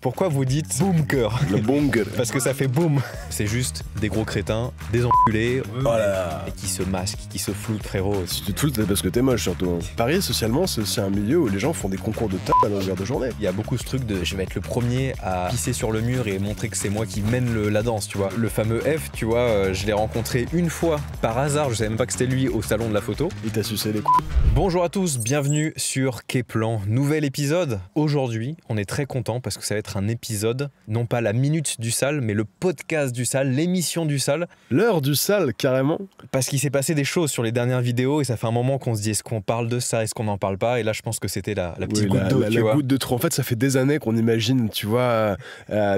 Pourquoi vous dites bunker? Le bunker. Parce que ça fait boum. C'est juste des gros crétins, des enculés, Oh là là. et qui se masquent, qui se floutent, frérot. Si tu te fous, c'est parce que t'es moche surtout. Paris, socialement, c'est aussi un milieu où les gens font des concours de taf à longueur de journée. Il y a beaucoup ce truc de je vais être le premier à pisser sur le mur et montrer que c'est moi qui mène la danse, tu vois. Le fameux F, tu vois, je l'ai rencontré une fois par hasard, je savais même pas que c'était lui au salon de la photo. Il t'a sucé les coups. Bonjour à tous, bienvenue sur Keplan. Nouvel épisode. Aujourd'hui, on est très content parce que ça va être un épisode, non pas la minute du sale, mais le podcast du sale, l'émission du sale. L'heure du sale, carrément. Parce qu'il s'est passé des choses sur les dernières vidéos et ça fait un moment qu'on se dit est-ce qu'on parle de ça, est-ce qu'on n'en parle pas? Et là, je pense que c'était la petite goutte d'eau, tu vois. La goutte de trop. En fait, ça fait des années qu'on imagine, tu vois,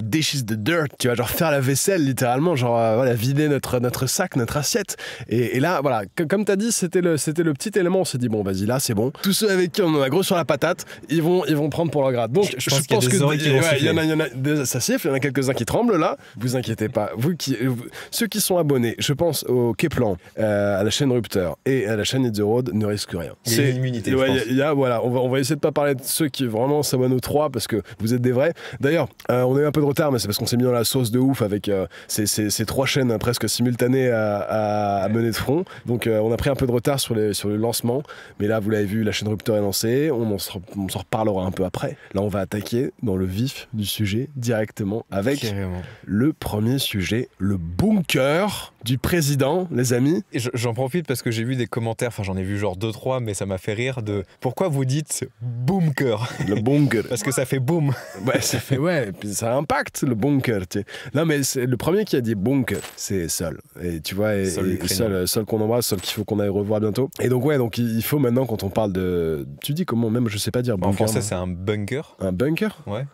dishes the dirt, tu vois, genre faire la vaisselle littéralement, genre voilà, vider notre sac, notre assiette. Et là, voilà, comme t'as dit, c'était le petit élément. On s'est dit bon, vas-y, là, c'est bon. Tous ceux avec qui on en a gros sur la patate, ils vont prendre pour leur grade. Donc, je pense qu'il y a des oreilles qui vont il y en a, ça siffle. Il y en a quelques-uns qui tremblent là. Vous inquiétez pas. Ceux qui sont abonnés, je pense au Keplan, à la chaîne Rupteur et à la chaîne Hit the Road, ne risquent rien. Il y a une immunité, ouais, je pense. Voilà, on va essayer de pas parler de ceux qui vraiment s'abonnent aux trois parce que vous êtes des vrais. D'ailleurs, on a eu un peu de retard, mais c'est parce qu'on s'est mis dans la sauce de ouf avec ces trois chaînes presque simultanées à mener de front. Donc on a pris un peu de retard sur le lancement. Mais là, vous l'avez vu, la chaîne Rupteur est lancée. On s'en reparlera un peu après. Là, on va attaquer dans le vif du sujet directement avec Carrément. le premier sujet, le bunker du président, les amis. Et j'en profite parce que j'ai vu des commentaires, enfin j'en ai vu genre 2-3, mais ça m'a fait rire de pourquoi vous dites bunker? Le bunker. Parce que ça fait boum. Ouais, ça fait, ouais, et puis ça impacte le bunker. Tu sais. Non, mais le premier qui a dit bunker, c'est Sol. Et tu vois, Sol qu'on embrasse, Sol qu'il faut qu'on aille revoir bientôt. Et donc, ouais, donc il faut maintenant, quand on parle de. Tu dis comment, même, je sais pas dire bunker. En français, c'est un bunker. Un bunker? Ouais.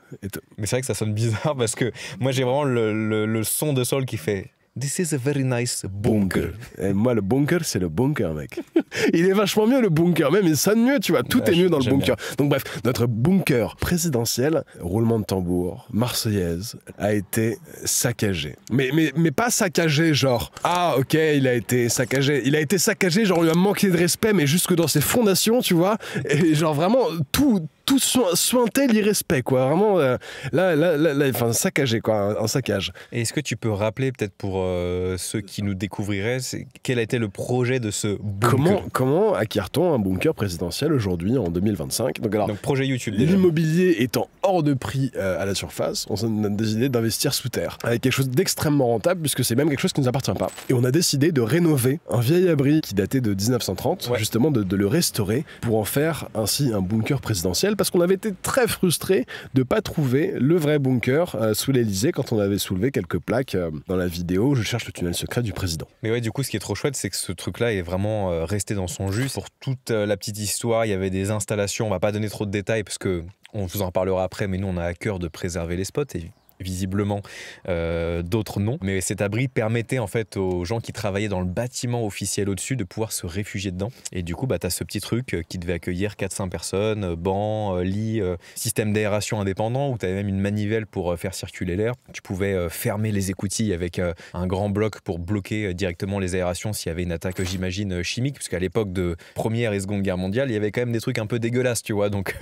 Mais c'est vrai que ça sonne bizarre parce que moi, j'ai vraiment le son de Sol qui fait. This is a very nice bunker. Et moi, le bunker, c'est le bunker, mec. Il est vachement mieux, le bunker. Même, il sonne mieux, tu vois. Tout est mieux dans le bunker. Bien. Donc, bref, notre bunker présidentiel, roulement de tambour, marseillaise, a été saccagé. Mais pas saccagé, genre, ah, ok, il a été saccagé. Il a été saccagé, genre, on lui a manqué de respect, mais jusque dans ses fondations, tu vois. Et genre, vraiment, tout sointait l'irrespect, quoi. Vraiment, enfin, saccagé, quoi. Un saccage. Et est-ce que tu peux rappeler, peut-être pour ceux qui nous découvriraient, quel a été le projet de ce bunker? Comment acquiert-on un bunker présidentiel aujourd'hui, en 2025? Donc, projet YouTube, déjà. L'immobilier étant hors de prix à la surface, on a décidé d'investir sous terre, avec quelque chose d'extrêmement rentable, puisque c'est même quelque chose qui ne nous appartient pas. Et on a décidé de rénover un vieil abri qui datait de 1930, ouais. Justement de le restaurer, pour en faire ainsi un bunker présidentiel, parce qu'on avait été très frustrés de ne pas trouver le vrai bunker sous l'Elysée quand on avait soulevé quelques plaques dans la vidéo « Je cherche le tunnel secret du président ». Mais ouais, du coup, ce qui est trop chouette, c'est que ce truc-là est vraiment resté dans son jus. Pour toute la petite histoire, il y avait des installations, on va pas donner trop de détails parce que on vous en parlera après, mais nous, on a à cœur de préserver les spots et visiblement d'autres non, mais cet abri permettait en fait aux gens qui travaillaient dans le bâtiment officiel au-dessus de pouvoir se réfugier dedans. Et du coup, t'as ce petit truc qui devait accueillir 400 personnes, bancs, lits, système d'aération indépendant où t'avais même une manivelle pour faire circuler l'air. Tu pouvais fermer les écoutilles avec un grand bloc pour bloquer directement les aérations s'il y avait une attaque, j'imagine, chimique, parce qu'à l'époque de Première et Seconde Guerre mondiale, il y avait quand même des trucs un peu dégueulasses, tu vois, donc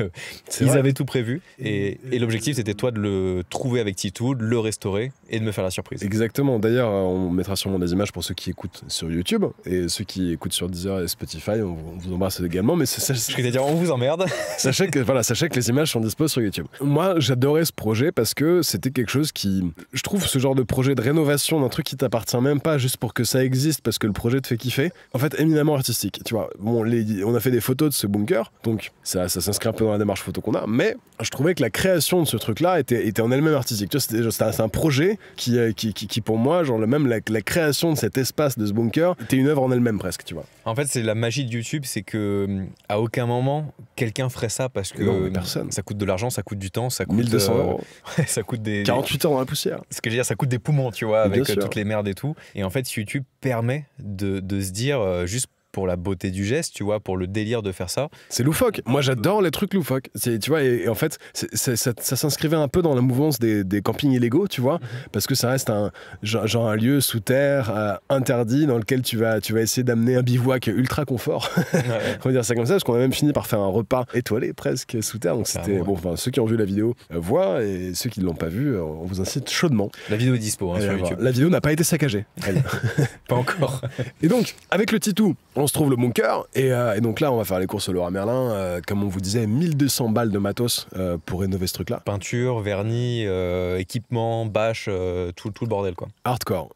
ils avaient tout prévu. Et l'objectif, c'était toi de le trouver avec tout, de le restaurer et de me faire la surprise. Exactement. D'ailleurs, on mettra sûrement des images pour ceux qui écoutent sur YouTube et ceux qui écoutent sur Deezer et Spotify. On vous embrasse également. Mais je vais dire, on vous emmerde. Sachez que les images sont dispo sur YouTube. Moi, j'adorais ce projet parce que c'était quelque chose qui, je trouve, ce genre de projet de rénovation d'un truc qui t'appartient même pas juste pour que ça existe parce que le projet te fait kiffer. En fait, éminemment artistique. Tu vois, bon, on a fait des photos de ce bunker, donc ça s'inscrit un peu dans la démarche photo qu'on a. Mais je trouvais que la création de ce truc-là était en elle-même artistique. C'est un projet qui pour moi, genre la création de cet espace, de ce bunker, était une œuvre en elle-même presque, tu vois. En fait, c'est la magie de YouTube, c'est que à aucun moment quelqu'un ferait ça parce que non, personne. Ça coûte de l'argent, ça coûte du temps, ça coûte 1200 €. Ça coûte 48 heures dans la poussière. Ce que je veux dire, ça coûte des poumons, tu vois, avec toutes les merdes et tout. Et en fait, YouTube permet de se dire juste pour la beauté du geste, tu vois, pour le délire de faire ça. C'est loufoque. Moi, j'adore les trucs loufoques. Tu vois, et en fait, ça s'inscrivait un peu dans la mouvance des campings illégaux, tu vois, parce que ça reste genre un lieu sous terre interdit dans lequel tu vas essayer d'amener un bivouac ultra confort. On va dire ça comme ça, parce qu'on a même fini par faire un repas étoilé presque sous terre. Donc c'était bon. Enfin, ceux qui ont vu la vidéo voient, et ceux qui ne l'ont pas vu, on vous incite chaudement. La vidéo est dispo sur YouTube. La vidéo n'a pas été saccagée. Pas encore. Et donc, avec le Titou, on se trouve le bunker, et donc là, on va faire les courses au Leroy Merlin. Comme on vous disait, 1200 balles de matos pour rénover ce truc-là. Peinture, vernis, équipement, bâche, tout le bordel, quoi. Hardcore.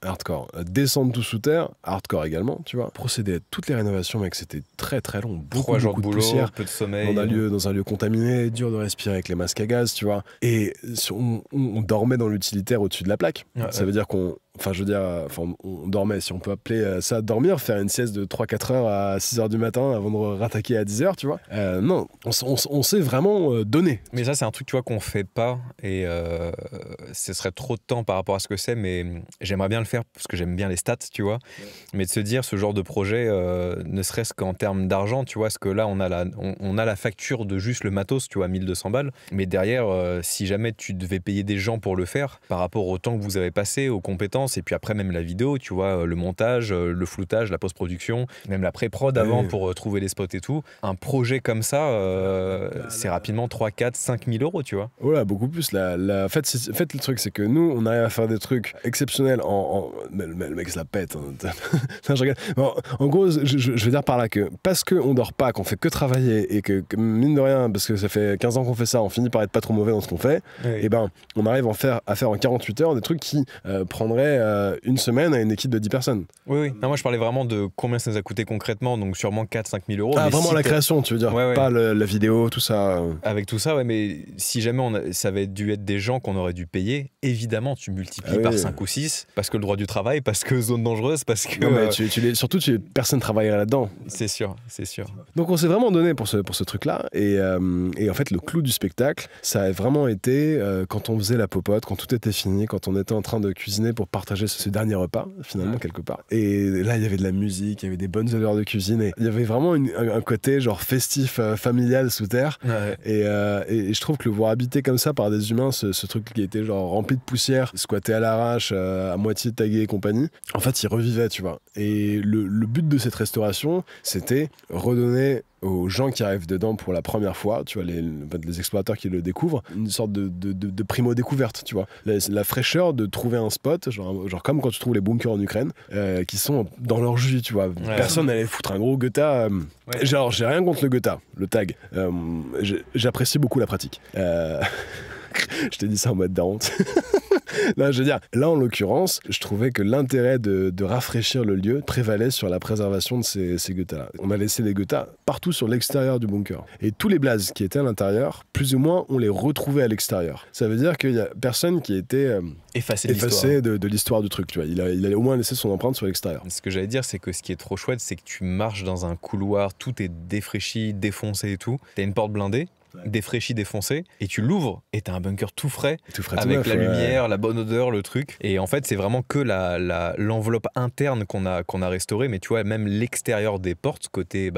Descendre tout sous terre, hardcore également, tu vois. Procéder à toutes les rénovations, mec, c'était très très long. 3 jours de boulot, poussière, peu de sommeil. Dans un lieu contaminé, dur de respirer avec les masques à gaz, tu vois. Et on dormait dans l'utilitaire au-dessus de la plaque. Ça veut dire qu'on... Enfin, je veux dire, on dormait, si on peut appeler ça dormir, faire une sieste de 3-4 heures à 6 heures du matin avant de rattaquer à 10 heures, tu vois. Non, on s'est vraiment donné. Mais ça, c'est un truc, tu vois, qu'on fait pas, et ce serait trop de temps par rapport à ce que c'est, mais j'aimerais bien le faire parce que j'aime bien les stats, tu vois. Mais de se dire, ce genre de projet, ne serait-ce qu'en termes d'argent, tu vois, parce que là, on a la facture de juste le matos, tu vois, 1200 balles. Mais derrière, si jamais tu devais payer des gens pour le faire, par rapport au temps que vous avez passé, aux compétences, et puis après même la vidéo, tu vois, le montage, le floutage, la post-production, même la pré-prod avant pour trouver les spots et tout. Un projet comme ça, c'est rapidement 3, 4, 5 000 euros, tu vois. Voilà, beaucoup plus. En fait, le truc, c'est que nous, on arrive à faire des trucs exceptionnels mais le mec se la pète. Hein. Non, je regarde. Bon, en gros, je veux dire par là que parce qu'on dort pas, qu'on fait que travailler, et que mine de rien, parce que ça fait 15 ans qu'on fait ça, on finit par être pas trop mauvais dans ce qu'on fait, et ben on arrive à faire en 48 heures des trucs qui prendraient une semaine à une équipe de 10 personnes. Oui. Non, moi, je parlais vraiment de combien ça nous a coûté concrètement, donc sûrement 4-5 000 euros. Ah, mais vraiment si la création, tu veux dire, pas la vidéo, tout ça. Avec tout ça, ouais, mais si jamais ça avait dû être des gens qu'on aurait dû payer, évidemment, tu multiplies par 5 ou 6, parce que le droit du travail, parce que zone dangereuse, parce que... Non, mais surtout, personne travaillerait là-dedans. C'est sûr. Donc on s'est vraiment donné pour ce truc-là, et en fait, le clou du spectacle, ça a vraiment été quand on faisait la popote, quand tout était fini, quand on était en train de cuisiner pour partager ce dernier repas, finalement, quelque part. Et là, il y avait de la musique, il y avait des bonnes odeurs de cuisine, et il y avait vraiment un côté genre festif, familial sous terre. Et je trouve que le voir habité comme ça par des humains, ce truc qui était genre rempli de poussière, squatté à l'arrache, à moitié tagué et compagnie, en fait, il revivait, tu vois. Et le but de cette restauration, c'était redonner aux gens qui arrivent dedans pour la première fois, tu vois, les explorateurs qui le découvrent, une sorte de primo-découverte, tu vois. La fraîcheur de trouver un spot, genre comme quand tu trouves les bunkers en Ukraine, qui sont dans leur jus, tu vois. Personne n'allait foutre un gros Goethe. Genre, j'ai rien contre le Goethe, le tag. J'apprécie beaucoup la pratique. Je t'ai dit ça en mode d'honte. Non, je veux dire, là en l'occurrence, je trouvais que l'intérêt de rafraîchir le lieu prévalait sur la préservation de ces Goethas-là. On a laissé les Goethas partout sur l'extérieur du bunker. Et tous les blazes qui étaient à l'intérieur, plus ou moins, on les retrouvait à l'extérieur. Ça veut dire qu'il y a personne qui était effacé de l'histoire du truc. Tu vois. Il a au moins laissé son empreinte sur l'extérieur. Ce que j'allais dire, c'est que ce qui est trop chouette, c'est que tu marches dans un couloir, tout est défraîchi, défoncé et tout. T'as une porte blindée, défraîchi, défoncé, et tu l'ouvres et t'as un bunker tout frais avec la lumière, la bonne odeur, le truc. Et en fait, c'est vraiment que l'enveloppe interne qu'on a restaurée, mais tu vois, même l'extérieur des portes, côté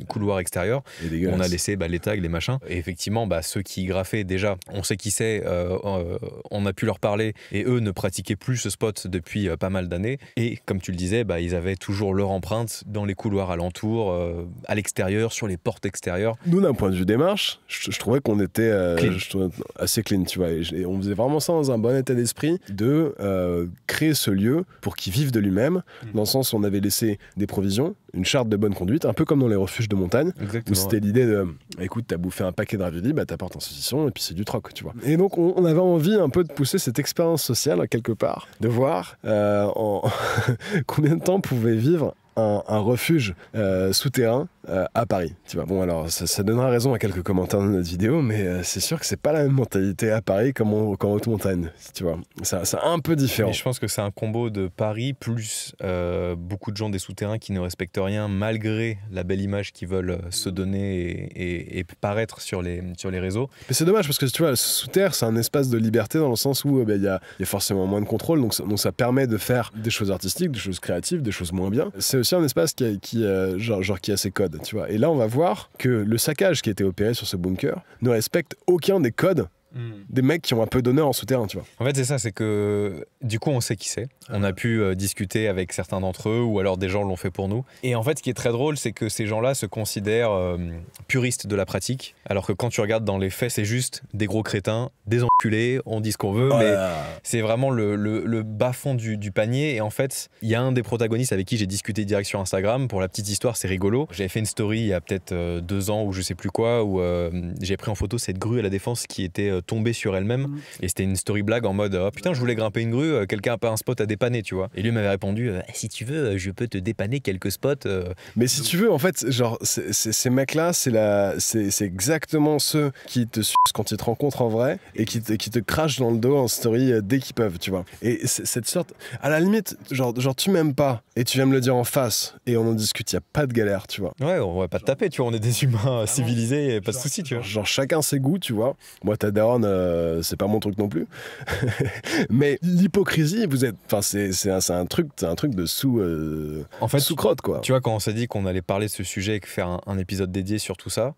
couloir extérieur, on a laissé les tags, les machins. Et effectivement, ceux qui graffaient déjà, on sait qui c'est, on a pu leur parler, et eux ne pratiquaient plus ce spot depuis pas mal d'années. Et comme tu le disais, ils avaient toujours leur empreinte dans les couloirs alentours, à l'extérieur, sur les portes extérieures. Nous, d'un point de vue démarche, je trouvais qu'on était assez clean, tu vois. Et on faisait vraiment ça dans un bon état d'esprit de créer ce lieu pour qu'il vive de lui-même, dans le sens où on avait laissé des provisions, une charte de bonne conduite, un peu comme dans les refuges de montagne. Exactement. Où c'était l'idée de, écoute, t'as bouffé un paquet de raviolis, t'apportes un saucisson et puis c'est du troc, tu vois. Et donc on avait envie un peu de pousser cette expérience sociale quelque part, de voir en combien de temps pouvait vivre un refuge souterrain à Paris, tu vois. Bon, alors, ça donnera raison à quelques commentaires de notre vidéo, mais c'est sûr que c'est pas la même mentalité à Paris qu'en haute montagne, tu vois. C'est un peu différent. Mais je pense que c'est un combo de Paris plus beaucoup de gens des souterrains qui ne respectent rien malgré la belle image qu'ils veulent se donner et paraître sur les réseaux. Mais c'est dommage parce que tu vois, sous-terre, c'est un espace de liberté dans le sens où il y a forcément moins de contrôle, donc ça permet de faire des choses artistiques, des choses créatives, des choses moins bien. C'est aussi un espace qui a ses codes, tu vois. Et là, on va voir que le saccage qui a été opéré sur ce bunker ne respecte aucun des codes des mecs qui ont un peu d'honneur en souterrain, tu vois. En fait, c'est ça, c'est que du coup, on sait qui c'est. On a pu discuter avec certains d'entre eux ou alors des gens l'ont fait pour nous. Et en fait, ce qui est très drôle, c'est que ces gens-là se considèrent puristes de la pratique, alors que quand tu regardes dans les faits, c'est juste des gros crétins, des enculés, on dit ce qu'on veut, mais c'est vraiment le bas-fond du panier. Et en fait, il y a un des protagonistes avec qui j'ai discuté direct sur Instagram. Pour la petite histoire, c'est rigolo. J'avais fait une story il y a peut-être 2 ans ou je sais plus quoi, où j'ai pris en photo cette grue à la Défense qui était tombée sur elle-même. Et c'était une story blague en mode « Oh putain, je voulais grimper une grue, quelqu'un a pas un spot à dépanner, tu vois ?» Et lui m'avait répondu « Si tu veux, je peux te dépanner quelques spots. » Mais si tu veux, en fait, genre, ces mecs-là, c'est exactement ceux qui te sucent quand ils te rencontrent en vrai et qui te crachent dans le dos en story dès qu'ils peuvent, tu vois. Et cette sorte... À la limite, genre tu m'aimes pas et tu viens me le dire en face et on en discute, il y a pas de galère, tu vois. Ouais, on va pas te taper, tu vois, on est des humains civilisés, pas de soucis, tu vois. Genre chacun ses goûts, tu vois. Moi, ta daronne, c'est pas mon truc non plus. Mais l'hypocrisie, c'est un truc de en fait, sous-crotte, quoi. Tu vois, quand on s'est dit qu'on allait parler de ce sujet et faire un épisode dédié sur tout ça,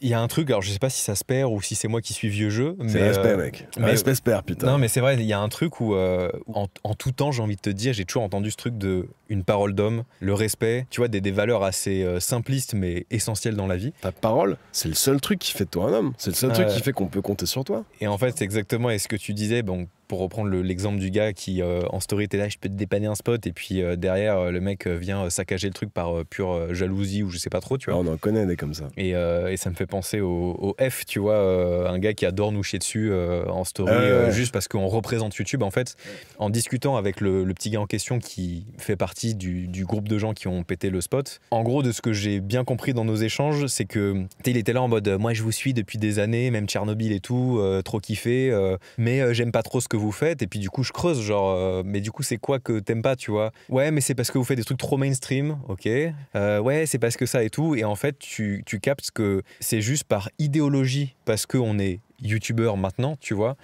il y a un truc, alors je sais pas si ça se perd ou si c'est moi qui suis vieux jeu. C'est respect, mec. Mais respect se perd, putain. Non, mais c'est vrai, il y a un truc où, en tout temps, j'ai envie de te dire, j'ai toujours entendu ce truc de une parole d'homme, le respect, tu vois, des valeurs assez simplistes mais essentielles dans la vie. Ta parole, c'est le seul truc qui fait de toi un homme. C'est le seul truc qui fait qu'on peut compter sur toi. Et en fait, c'est exactement ce que tu disais, bon, pour reprendre l'exemple du gars qui en story était là, je peux te dépanner un spot, et puis derrière le mec vient saccager le truc par pure jalousie ou je sais pas trop, tu vois. On en connaît des comme ça. Et ça me fait penser au F, tu vois, un gars qui adore nous chier dessus en story juste parce qu'on représente YouTube. En fait, en discutant avec le petit gars en question qui fait partie du groupe de gens qui ont pété le spot, en gros, de ce que j'ai bien compris dans nos échanges, c'est que il était là en mode moi je vous suis depuis des années, même Tchernobyl et tout, trop kiffé, mais j'aime pas trop ce que vous faites. Et puis du coup je creuse genre mais du coup c'est quoi que t'aimes pas, tu vois? Ouais, mais c'est parce que vous faites des trucs trop mainstream. Ok, ouais, c'est parce que ça et tout. Et en fait tu captes que c'est juste par idéologie, parce qu'on est youtubeur maintenant, tu vois.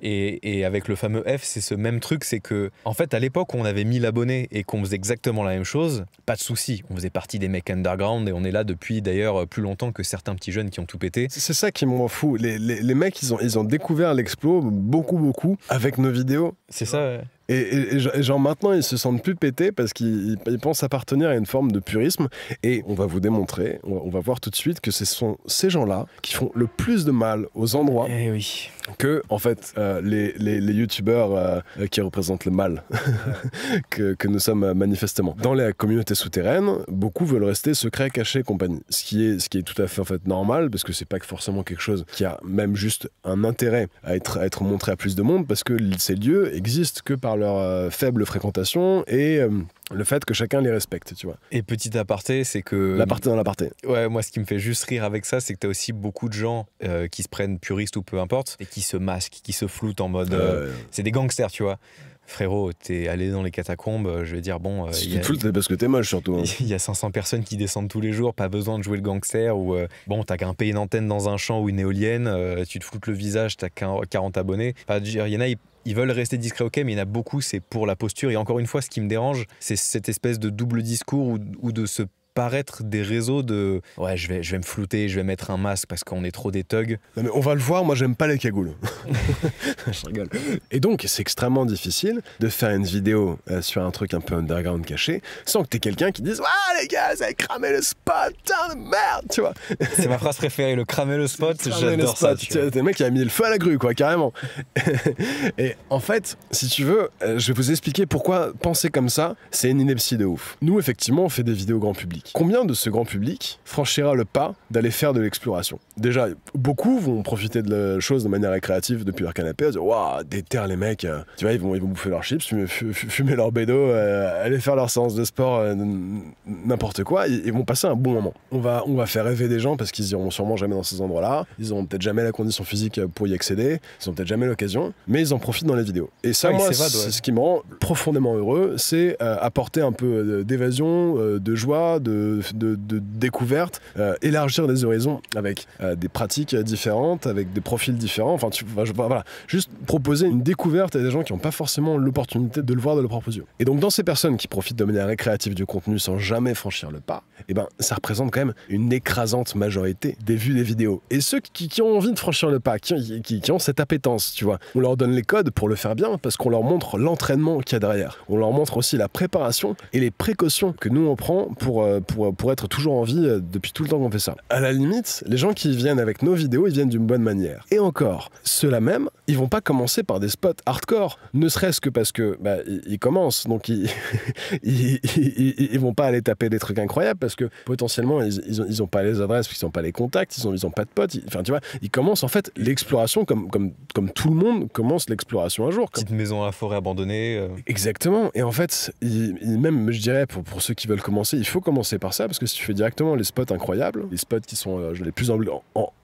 Et avec le fameux F, c'est ce même truc, c'est que en fait à l'époque où on avait 1000 abonnés et qu'on faisait exactement la même chose, pas de souci, on faisait partie des mecs underground et on est là depuis d'ailleurs plus longtemps que certains petits jeunes qui ont tout pété. C'est ça qui m'en fout. Les mecs, ils ont découvert l'explo beaucoup avec nos vidéos. C'est ça, ouais. Et genre maintenant ils se sentent plus pétés parce qu'ils pensent appartenir à une forme de purisme, et on va vous démontrer, on va voir tout de suite que ce sont ces gens-là qui font le plus de mal aux endroits que en fait les youtubeurs qui représentent le mal que nous sommes manifestement. Dans les communautés souterraines, beaucoup veulent rester secrets, cachés, compagnie. Ce qui est tout à fait en fait normal, parce que c'est pas forcément quelque chose qui a même juste un intérêt à être montré à plus de monde, parce que ces lieux existent que par leur faible fréquentation et le fait que chacun les respecte, tu vois. Et petit aparté, c'est que... L'aparté dans l'aparté. Ouais, moi ce qui me fait juste rire avec ça, c'est que t'as aussi beaucoup de gens qui se prennent puristes ou peu importe, et qui se masquent, qui se floutent en mode... c'est des gangsters, tu vois. Frérot, t'es allé dans les catacombes, je vais dire, bon... si tu te fous, c'est parce que t'es moche, surtout. Hein. Il y a 500 personnes qui descendent tous les jours, pas besoin de jouer le gangster, ou bon, t'as grimpé une antenne dans un champ ou une éolienne, tu te floutes le visage, t'as 40 abonnés. Enfin, il y en a, ils veulent rester discrets, ok, mais il y en a beaucoup, c'est pour la posture. Et encore une fois, ce qui me dérange, c'est cette espèce de double discours ou de se paraître des réseaux de ouais, je vais me flouter, je vais mettre un masque parce qu'on est trop des thugs. Non mais on va le voir, moi j'aime pas les cagoules. Je rigole. Et donc c'est extrêmement difficile de faire une vidéo sur un truc un peu underground caché sans que t'aies quelqu'un qui dise ah les gars, vous avez cramé le spot, putain de merde, tu vois. C'est ma phrase préférée, le cramer le spot, j'adore ça. T'es le mec qui a mis le feu à la grue, quoi, carrément. Et en fait, si tu veux, je vais vous expliquer pourquoi penser comme ça, c'est une ineptie de ouf. Nous, effectivement, on fait des vidéos grand public. public. Combien de ce grand public franchira le pas d'aller faire de l'exploration? Déjà, beaucoup vont profiter de la chose de manière récréative depuis leur canapé, dire waouh, déterre les mecs, tu vois, ils vont bouffer leurs chips, fumer leur bédo, aller faire leur séance de sport, n'importe quoi, ils vont passer un bon moment. On va faire rêver des gens parce qu'ils iront sûrement jamais dans ces endroits-là, ils auront peut-être jamais la condition physique pour y accéder, ils ont peut-être jamais l'occasion, mais ils en profitent dans les vidéos. Et ça, moi, c'est ce qui me rend profondément heureux, c'est apporter un peu d'évasion, de joie, de découverte, élargir les horizons avec des pratiques différentes, avec des profils différents, voilà, juste proposer une découverte à des gens qui n'ont pas forcément l'opportunité de le voir de leurs propres yeux. Et donc dans ces personnes qui profitent de manière récréative du contenu sans jamais franchir le pas, eh ben, ça représente quand même une écrasante majorité des vues des vidéos. Et ceux qui ont envie de franchir le pas, qui ont cette appétence, tu vois, on leur donne les codes pour le faire bien, parce qu'on leur montre l'entraînement qu'il y a derrière. On leur montre aussi la préparation et les précautions que nous on prend pour être toujours en vie depuis tout le temps qu'on fait ça. À la limite, les gens qui viennent avec nos vidéos, ils viennent d'une bonne manière. Et encore, ceux-là même, ils vont pas commencer par des spots hardcore, ne serait-ce que parce que ils commencent, donc ils vont pas aller taper des trucs incroyables parce que potentiellement ils ont pas les adresses, ils ont pas les contacts, ils ont pas de potes, enfin tu vois, ils commencent en fait l'exploration comme tout le monde commence l'exploration un jour. Petite maison à la forêt abandonnée. Exactement, et en fait, même je dirais pour ceux qui veulent commencer, il faut commencer par ça parce que si tu fais directement les spots incroyables, les spots qui sont les plus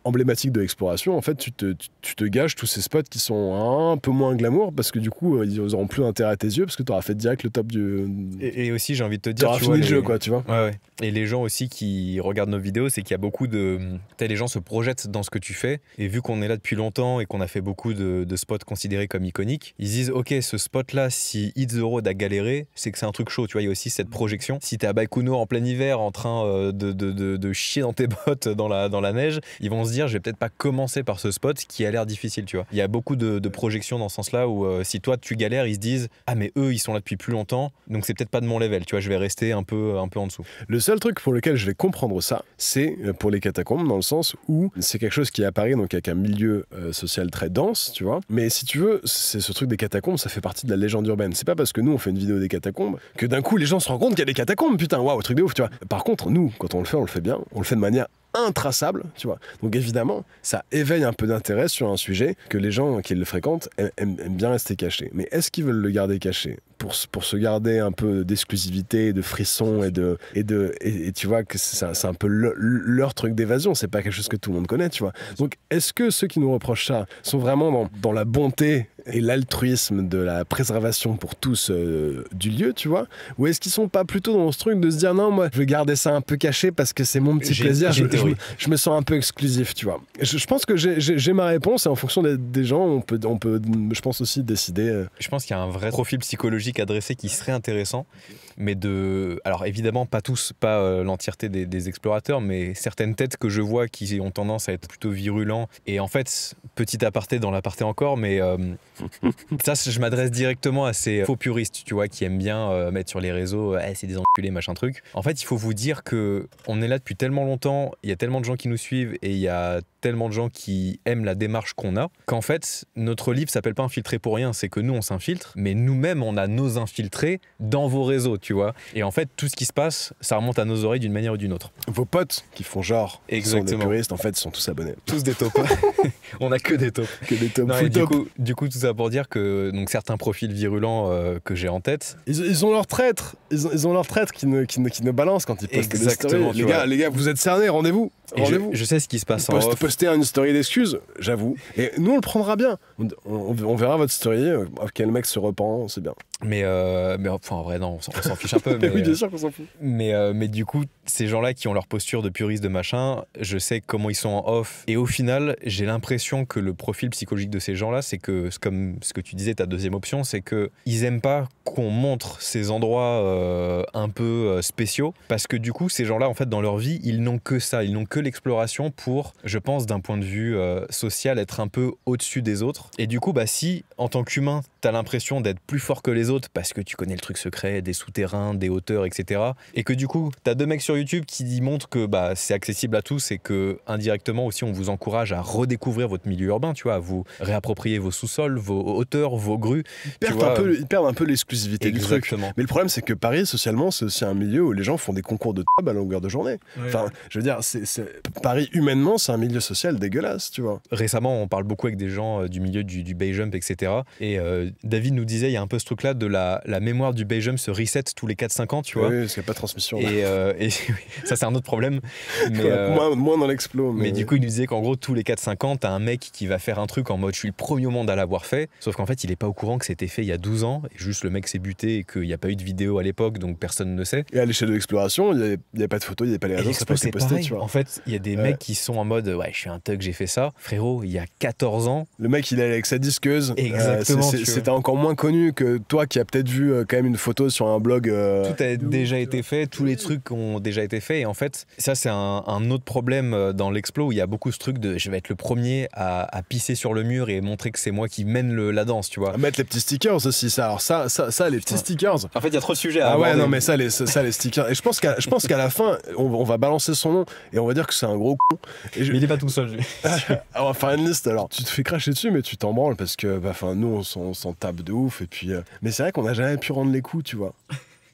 emblématiques de l'exploration, en fait tu te gages tous ces spots qui sont un peu moins glamour parce que du coup ils auront plus intérêt à tes yeux parce que tu auras fait direct le top du... Et aussi j'ai envie de te dire, tu auras fini le jeu quoi, tu vois. Ouais. Et les gens aussi qui regardent nos vidéos, c'est qu'il y a beaucoup de... les gens se projettent dans ce que tu fais et vu qu'on est là depuis longtemps et qu'on a fait beaucoup de spots considérés comme iconiques, ils disent ok, ce spot là, si Hit the Road a galéré, c'est que c'est un truc chaud, tu vois, il y a aussi cette projection. Si t'es à Baïkonour en plein hiver en train de chier dans tes bottes dans la neige, ils vont se dire je vais peut-être pas commencer par ce spot qui a l'air difficile, tu vois. Il y a beaucoup de projections dans ce sens-là où si toi tu galères, ils se disent ah mais eux ils sont là depuis plus longtemps, donc c'est peut-être pas de mon level, tu vois, je vais rester un peu en dessous. Le seul truc pour lequel je vais comprendre ça, c'est pour les catacombes, dans le sens où c'est quelque chose qui est à Paris, donc avec un milieu social très dense, tu vois. Mais si tu veux, c'est ce truc des catacombes, ça fait partie de la légende urbaine. C'est pas parce que nous on fait une vidéo des catacombes que d'un coup les gens se rendent compte qu'il y a des catacombes, putain, waouh, truc de ouf, tu vois. Par contre, nous, quand on le fait bien, on le fait de manière intraçable, tu vois. Donc évidemment, ça éveille un peu d'intérêt sur un sujet que les gens qui le fréquentent aiment bien rester cachés. Mais est-ce qu'ils veulent le garder caché pour se garder un peu d'exclusivité, de frisson et tu vois que c'est un peu leur truc d'évasion, c'est pas quelque chose que tout le monde connaît, tu vois. Donc est-ce que ceux qui nous reprochent ça sont vraiment dans la bonté et l'altruisme de la préservation pour tous du lieu, tu vois, ou est-ce qu'ils sont pas plutôt dans ce truc de se dire non, moi je vais garder ça un peu caché parce que c'est mon petit plaisir, je me sens un peu exclusif, tu vois. Je pense que j'ai ma réponse et en fonction des gens on peut je pense aussi décider. Je pense qu'il y a un vrai profil psychologique adressé qui serait intéressant, mais alors évidemment pas tous, pas l'entièreté des explorateurs, mais certaines têtes que je vois qui ont tendance à être plutôt virulents. Et en fait, petit aparté dans l'aparté encore, mais ça je m'adresse directement à ces faux puristes, tu vois, qui aiment bien mettre sur les réseaux c'est des enculés machin truc. En fait il faut vous dire que on est là depuis tellement longtemps, il y a tellement de gens qui nous suivent et il y a tellement de gens qui aiment la démarche qu'on a, qu'en fait notre livre s'appelle pas Infiltré pour rien, c'est que nous on s'infiltre, mais nous-mêmes on a nos infiltrés dans vos réseaux, tu vois. Et en fait tout ce qui se passe, ça remonte à nos oreilles d'une manière ou d'une autre. Vos potes qui font genre exactement, sont des puristes, en fait ils sont tous abonnés. Tous des taupes. On a que des taupes. Que des taupes. Du coup tout ça pour dire que donc certains profils virulents que j'ai en tête, ils ont leur traître, ils ont leur traître qui ne balance quand ils postent des stories. Les gars, vous êtes cernés, rendez-vous. Je sais ce qui se passe en off. Poster une story d'excuses, j'avoue. Et nous, on le prendra bien. On verra votre story. Quel mec se repent, c'est bien. Mais enfin, en vrai, non, on s'en fiche un peu. Mais, oui, bien sûr qu'on s'en fout. Mais du coup, ces gens-là qui ont leur posture de puriste de machin, je sais comment ils sont en off. Et au final, j'ai l'impression que le profil psychologique de ces gens-là, c'est que, comme ce que tu disais, ta deuxième option, c'est qu'ils aiment pas qu'on montre ces endroits un peu spéciaux. Parce que du coup, ces gens-là, en fait, dans leur vie, ils n'ont que ça. Ils n'ont que l'exploration pour, je pense, d'un point de vue social, être un peu au-dessus des autres. Et du coup, si, en tant qu'humain, t'as l'impression d'être plus fort que les autres parce que tu connais le truc secret des sous terrains, des hauteurs, etc. Et que du coup, t'as 2 mecs sur YouTube qui montrent que bah, c'est accessible à tous et que indirectement aussi, on vous encourage à redécouvrir votre milieu urbain, tu vois, à vous réapproprier vos sous-sols, vos hauteurs, vos grues. Ils perdent un peu l'exclusivité du truc. Mais le problème, c'est que Paris, socialement, c'est aussi un milieu où les gens font des concours de table à longueur de journée. Ouais. Enfin, je veux dire, Paris, humainement, c'est un milieu social dégueulasse, tu vois. Récemment, on parle beaucoup avec des gens du milieu du bay jump, etc. Et David nous disait, il y a un peu ce truc-là de la mémoire du bay jump se reset tous les 4-5 ans, tu vois. Oui, parce qu'il n'y a pas de transmission. Et ça, c'est un autre problème. Mais, moins dans l'explo. Mais du coup, il nous disait qu'en gros, tous les 4-5 ans, t'as un mec qui va faire un truc en mode, je suis le premier au monde à l'avoir fait. Sauf qu'en fait, il est pas au courant que c'était fait il y a 12 ans. Et juste, le mec s'est buté et qu'il n'y a pas eu de vidéo à l'époque, donc personne ne sait. Et à l'échelle de l'exploration, il n'y avait pas de photos, il n'y avait pas les réseaux, c'est posté, tu vois. En fait, il y a des mecs qui sont en mode, ouais, je suis un thug, j'ai fait ça. Frérot, il y a 14 ans. Le mec, il est avec sa disqueuse. Exactement. C'était encore moins connu que toi qui as peut-être vu quand même une photo sur un blog. Tout a déjà été fait, tous les trucs ont déjà été faits. Et en fait, ça, c'est un autre problème dans l'explo où il y a beaucoup ce truc de je vais être le premier à pisser sur le mur et montrer que c'est moi qui mène la danse, tu vois. À mettre les petits stickers aussi, ça. Alors ça les petits stickers. En fait, il y a trop de sujets à aborder. Ouais, non, mais ça, les stickers. Et je pense qu'à la fin, on va balancer son nom et on va dire que c'est un gros con. Mais il est pas tout seul, lui. On va faire une liste. Alors, tu te fais cracher dessus, mais tu t'en branles parce que, nous, on s'en tape de ouf. Et puis, mais c'est vrai qu'on n'a jamais pu rendre les coups, tu vois.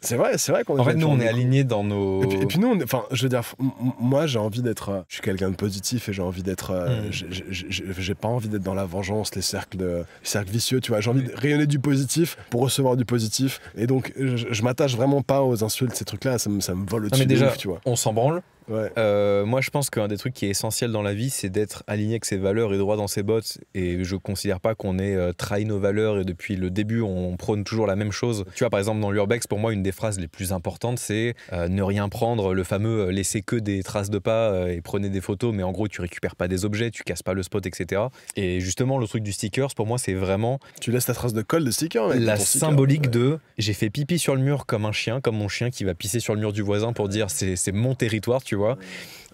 C'est vrai qu'on est. En fait, nous, on est alignés dans nos. Et puis nous, je veux dire, moi, j'ai envie d'être. Je suis quelqu'un de positif et j'ai envie d'être. J'ai pas envie d'être dans la vengeance, les cercles vicieux, tu vois. J'ai envie de rayonner du positif pour recevoir du positif. Et donc, je m'attache vraiment pas aux insultes, ces trucs-là. Ça me vole au-dessus de ouf, tu vois. On s'en branle. Ouais. Moi, je pense qu'un des trucs qui est essentiel dans la vie, c'est d'être aligné avec ses valeurs et droit dans ses bottes. Et je considère pas qu'on ait trahi nos valeurs et depuis le début, on prône toujours la même chose. Tu vois, par exemple, dans l'Urbex, pour moi, une des phrases les plus importantes, c'est ne rien prendre, le fameux laissez que des traces de pas et prenez des photos, mais en gros, tu récupères pas des objets, tu casses pas le spot, etc. Et justement, le truc du stickers, pour moi, c'est vraiment. Tu laisses ta trace de colle de sticker, mec, la symbolique de j'ai fait pipi sur le mur comme un chien, comme mon chien qui va pisser sur le mur du voisin pour dire c'est mon territoire, tu vois.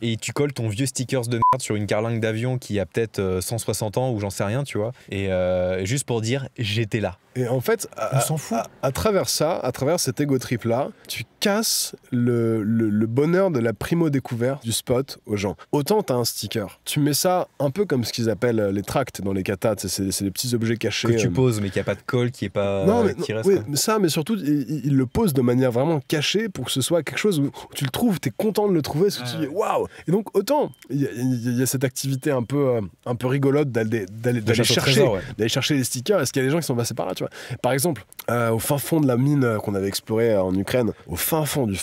Et tu colles ton vieux stickers de merde sur une carlingue d'avion qui a peut-être 160 ans ou j'en sais rien, tu vois. Et juste pour dire j'étais là. Et en fait, on s'en fout. À travers cet ego trip là, tu casses le bonheur de la primo-découverte du spot aux gens. Autant t'as un sticker, tu mets ça un peu comme ce qu'ils appellent les tracts dans les katas, c'est des petits objets cachés. Que tu poses, mais qu'il n'y a pas de colle, qui est pas. Qui reste. Oui, mais surtout, il le pose de manière vraiment cachée pour que ce soit quelque chose où tu le trouves, t'es content de le trouver, parce que tu dis waouh! Et donc, autant il y a cette activité un peu rigolote d'aller chercher les stickers. Est-ce qu'il y a des gens qui sont passés par là, tu vois? Par exemple, au fin fond de la mine qu'on avait explorée en Ukraine, au fin fond du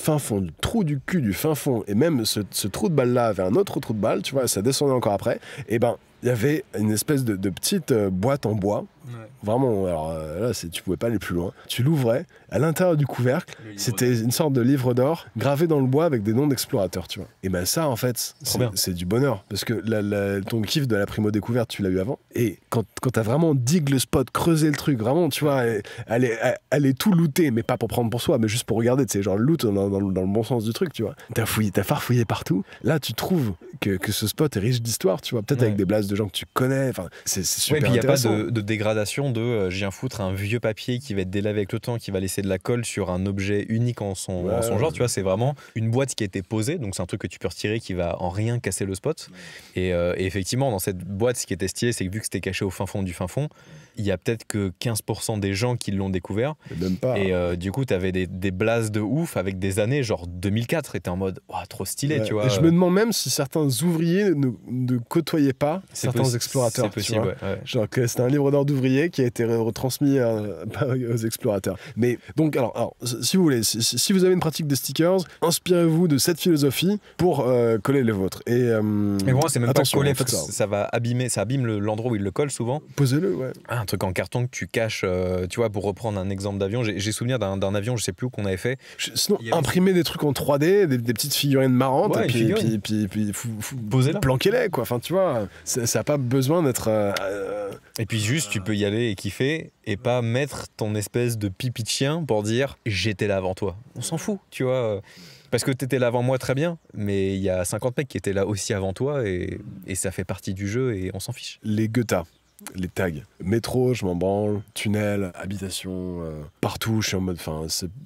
trou du cul du fin fond, et même ce trou de balle là avait un autre trou de balle, tu vois, ça descendait encore après, et ben il y avait une espèce de petite boîte en bois. Ouais. Vraiment, alors là, tu pouvais pas aller plus loin. Tu l'ouvrais, à l'intérieur du couvercle, c'était une sorte de livre d'or gravé dans le bois avec des noms d'explorateurs, tu vois. Et ben ça, en fait, c'est du bonheur. Parce que ton kiff de la primo-découverte, tu l'as eu avant. Et quand t'as vraiment dig le spot, creusé le truc, vraiment, tu vois, aller tout looter, mais pas pour prendre pour soi, mais juste pour regarder, tu sais, genre loot dans le bon sens du truc, tu vois. T'as farfouillé partout. Là, tu trouves que ce spot est riche d'histoire, tu vois, peut-être avec des blasts de gens que tu connais, enfin, c'est super intéressant. Et puis il n'y a pas de dégradation de je viens foutre un vieux papier qui va être délavé avec le temps, qui va laisser de la colle sur un objet unique en son genre, tu vois, c'est vraiment une boîte qui a été posée, donc c'est un truc que tu peux retirer qui va en rien casser le spot. Et effectivement, dans cette boîte, ce qui était stylé, c'est que vu que c'était caché au fin fond du fin fond, il y a peut-être que 15% des gens qui l'ont découvert. Même pas. Et du coup, t'avais des blazes de ouf avec des années, genre 2004, et t'es en mode, oh, trop stylé, tu vois. Et je me demande même si certains ouvriers ne côtoyaient pas certains explorateurs. C'est possible, ouais. Genre que c'était un livre d'or d'ouvriers qui a été retransmis aux explorateurs. Mais donc, alors si vous voulez, si vous avez une pratique des stickers, inspirez-vous de cette philosophie pour coller les vôtres. Mais pour moi, c'est même pas coller, ça va abîmer, ça abîme l'endroit où il le colle souvent. Posez-le, ouais. Un truc en carton que tu caches, tu vois, pour reprendre un exemple d'avion. J'ai souvenir d'un avion, je sais plus où qu'on avait fait. Sinon, imprimer des trucs en 3D, des petites figurines marrantes, et puis planquez-les, quoi. Enfin, tu vois, ça n'a pas besoin d'être. Et puis juste, tu peux y aller et kiffer, et pas mettre ton espèce de pipi de chien pour dire j'étais là avant toi. On s'en fout, tu vois. Parce que t'étais là avant moi, très bien, mais il y a 50 mecs qui étaient là aussi avant toi, et ça fait partie du jeu, et on s'en fiche. Les Goethe. les tags. Métro, je m'en branle. Tunnel, habitation, partout, je suis en mode... Enfin,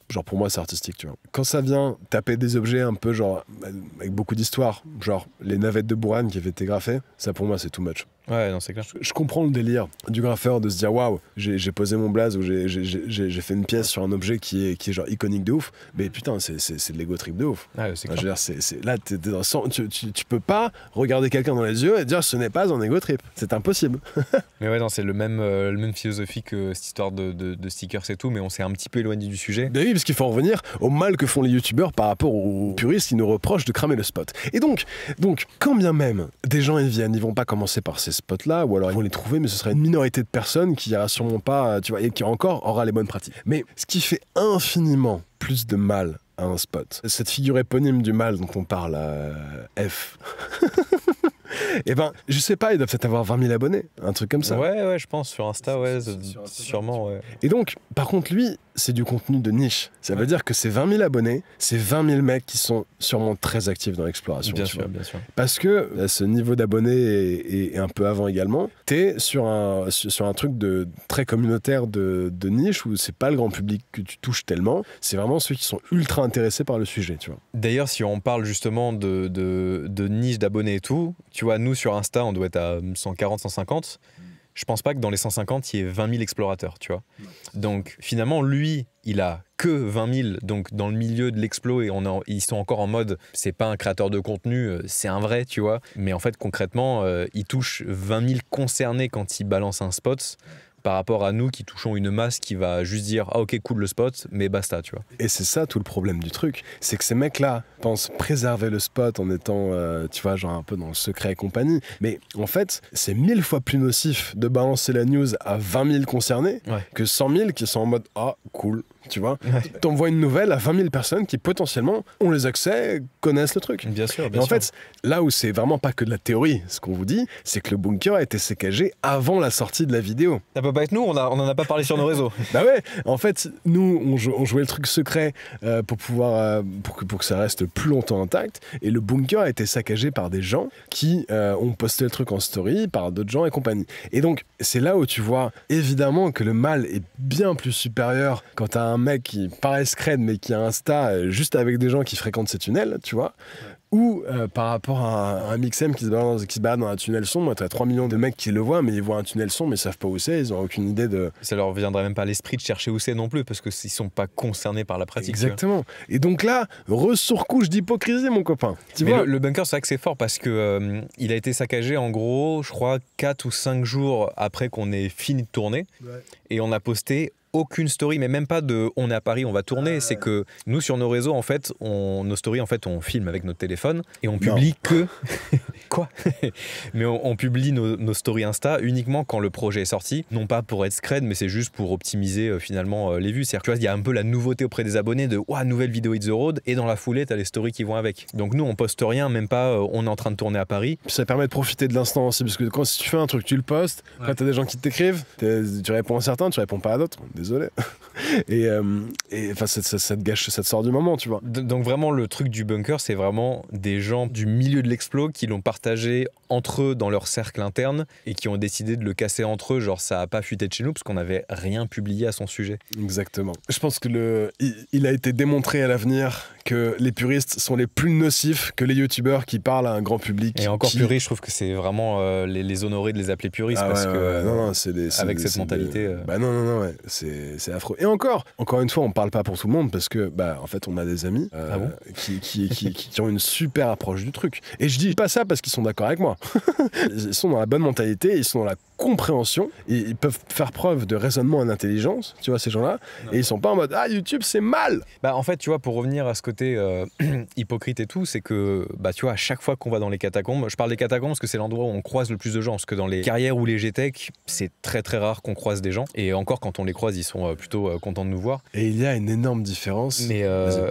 genre pour moi, c'est artistique, tu vois. Quand ça vient taper des objets un peu genre avec beaucoup d'histoire, genre les navettes de Buran qui avaient été graffées, ça pour moi, c'est too much. Ouais, non, c'est clair. Je comprends le délire du graffeur de se dire waouh, j'ai posé mon blaze ou j'ai fait une pièce sur un objet qui est genre iconique de ouf, mais putain, c'est de l'ego trip de ouf. Ouais, c'est clair. Je veux dire, là, tu peux pas regarder quelqu'un dans les yeux et dire ce n'est pas un ego trip. C'est impossible. Mais ouais, non, c'est le même philosophie que cette histoire de stickers et tout, mais on s'est un petit peu éloigné du sujet. Ben oui, parce qu'il faut en revenir au mal que font les youtubeurs par rapport aux puristes qui nous reprochent de cramer le spot. Et donc quand bien même des gens y viennent, ils vont pas commencer par ces spots-là, ou alors ils vont les trouver, mais ce sera une minorité de personnes qui ira sûrement pas, tu vois, et qui encore aura les bonnes pratiques. Mais ce qui fait infiniment plus de mal à un spot, cette figure éponyme du mal dont on parle, F. Eh ben, je sais pas, il doit peut-être avoir 20 000 abonnés, un truc comme ça. Ouais, je pense, sur Insta, ouais, sûrement, ouais. Et donc, par contre, lui, c'est du contenu de niche. Ça veut dire que ces 20 000 abonnés, c'est 20 000 mecs qui sont sûrement très actifs dans l'exploration. Bien sûr, bien sûr. Parce que ce niveau d'abonnés et un peu avant également, t'es sur un truc de très communautaire de niche où c'est pas le grand public que tu touches tellement, c'est vraiment ceux qui sont ultra intéressés par le sujet, tu vois. D'ailleurs, si on parle justement de niche d'abonnés et tout, tu vois, nous sur Insta, on doit être à 140, 150. Je pense pas que dans les 150, il y ait 20 000 explorateurs, tu vois. Donc finalement, lui, il a que 20 000, donc dans le milieu de l'explo, et ils sont encore en mode, c'est pas un créateur de contenu, c'est un vrai, tu vois. Mais en fait, concrètement, il touche 20 000 concernés quand il balance un spot, par rapport à nous qui touchons une masse qui va juste dire ah ok cool le spot mais basta, tu vois. Et c'est ça tout le problème du truc, c'est que ces mecs là pensent préserver le spot en étant tu vois genre un peu dans le secret et compagnie, mais en fait c'est 1000 fois plus nocif de balancer la news à 20 000 concernés que 100 000 qui sont en mode ah cool, tu vois. T'envoies une nouvelle à 20 000 personnes qui potentiellement ont les accès, connaissent le truc. Bien sûr, et en fait là où c'est vraiment pas que de la théorie ce qu'on vous dit, c'est que le bunker a été saccagé avant la sortie de la vidéo. Ça peut pas être nous, on en a pas parlé sur nos réseaux. Bah ouais, en fait, nous, on jouait le truc secret pour pouvoir, pour que ça reste plus longtemps intact. Et le bunker a été saccagé par des gens qui ont posté le truc en story, par d'autres gens et compagnie. Et donc, c'est là où tu vois évidemment que le mal est bien plus supérieur quand t'as un mec qui paraît scred mais qui a Insta juste avec des gens qui fréquentent ces tunnels, tu vois. Ou par rapport à un mixem qui se balade dans un tunnel sombre, t'as 3 millions de mecs qui le voient, mais ils voient un tunnel sombre, mais ils savent pas où c'est, ils ont aucune idée de... Ça leur viendrait même pas à l'esprit de chercher où c'est non plus, parce qu'ils sont pas concernés par la pratique. Exactement. Et donc là, ressurcouche d'hypocrisie, mon copain. Tu vois le bunker, c'est vrai que c'est fort, parce que il a été saccagé, en gros, je crois, 4 ou 5 jours après qu'on ait fini de tourner, et on a posté aucune story, mais même pas de on est à Paris, on va tourner. C'est que nous, sur nos réseaux, en fait, nos stories, en fait, on filme avec notre téléphone et on publie que. Quoi? Mais on publie nos stories Insta uniquement quand le projet est sorti. Non pas pour être scred, mais c'est juste pour optimiser finalement les vues. C'est-à-dire que tu vois, il y a un peu la nouveauté auprès des abonnés de ouah, nouvelle vidéo Hit the Road, et dans la foulée, t'as les stories qui vont avec. Donc nous, on poste rien, même pas on est en train de tourner à Paris. Ça permet de profiter de l'instant aussi, parce que quand si tu fais un truc, tu le postes, après t'as des gens qui t'écrivent, tu réponds à certains, tu réponds pas à d'autres. Désolé. Et enfin, ça te gâche, ça te sort du moment, tu vois. Donc vraiment, le truc du bunker, c'est vraiment des gens du milieu de l'explo qui l'ont partagé entre eux dans leur cercle interne et qui ont décidé de le casser entre eux. Genre, ça a pas fuité de chez nous parce qu'on n'avait rien publié à son sujet. Exactement. Je pense que il a été démontré à l'avenir que les puristes sont les plus nocifs que les youtubeurs qui parlent à un grand public. Et encore puriste, je trouve que c'est vraiment les honorer de les appeler puristes parce que non, avec cette mentalité. Bah non, ouais, c'est affreux. Et encore une fois, on parle pas pour tout le monde parce que bah en fait on a des amis qui ont une super approche du truc. Et je dis pas ça parce qu'ils sont d'accord avec moi. Ils sont dans la bonne mentalité, ils sont dans la compréhension, et ils peuvent faire preuve de raisonnement et d'intelligence, tu vois, ces gens-là, et ils sont pas en mode ah YouTube c'est mal. Bah en fait, tu vois, pour revenir à ce côté hypocrite et tout, c'est que bah tu vois, à chaque fois qu'on va dans les catacombes, je parle des catacombes parce que c'est l'endroit où on croise le plus de gens, parce que dans les carrières ou les GTech, c'est très très rare qu'on croise des gens, et encore quand on les croise, ils sont plutôt contents de nous voir. Et il y a une énorme différence.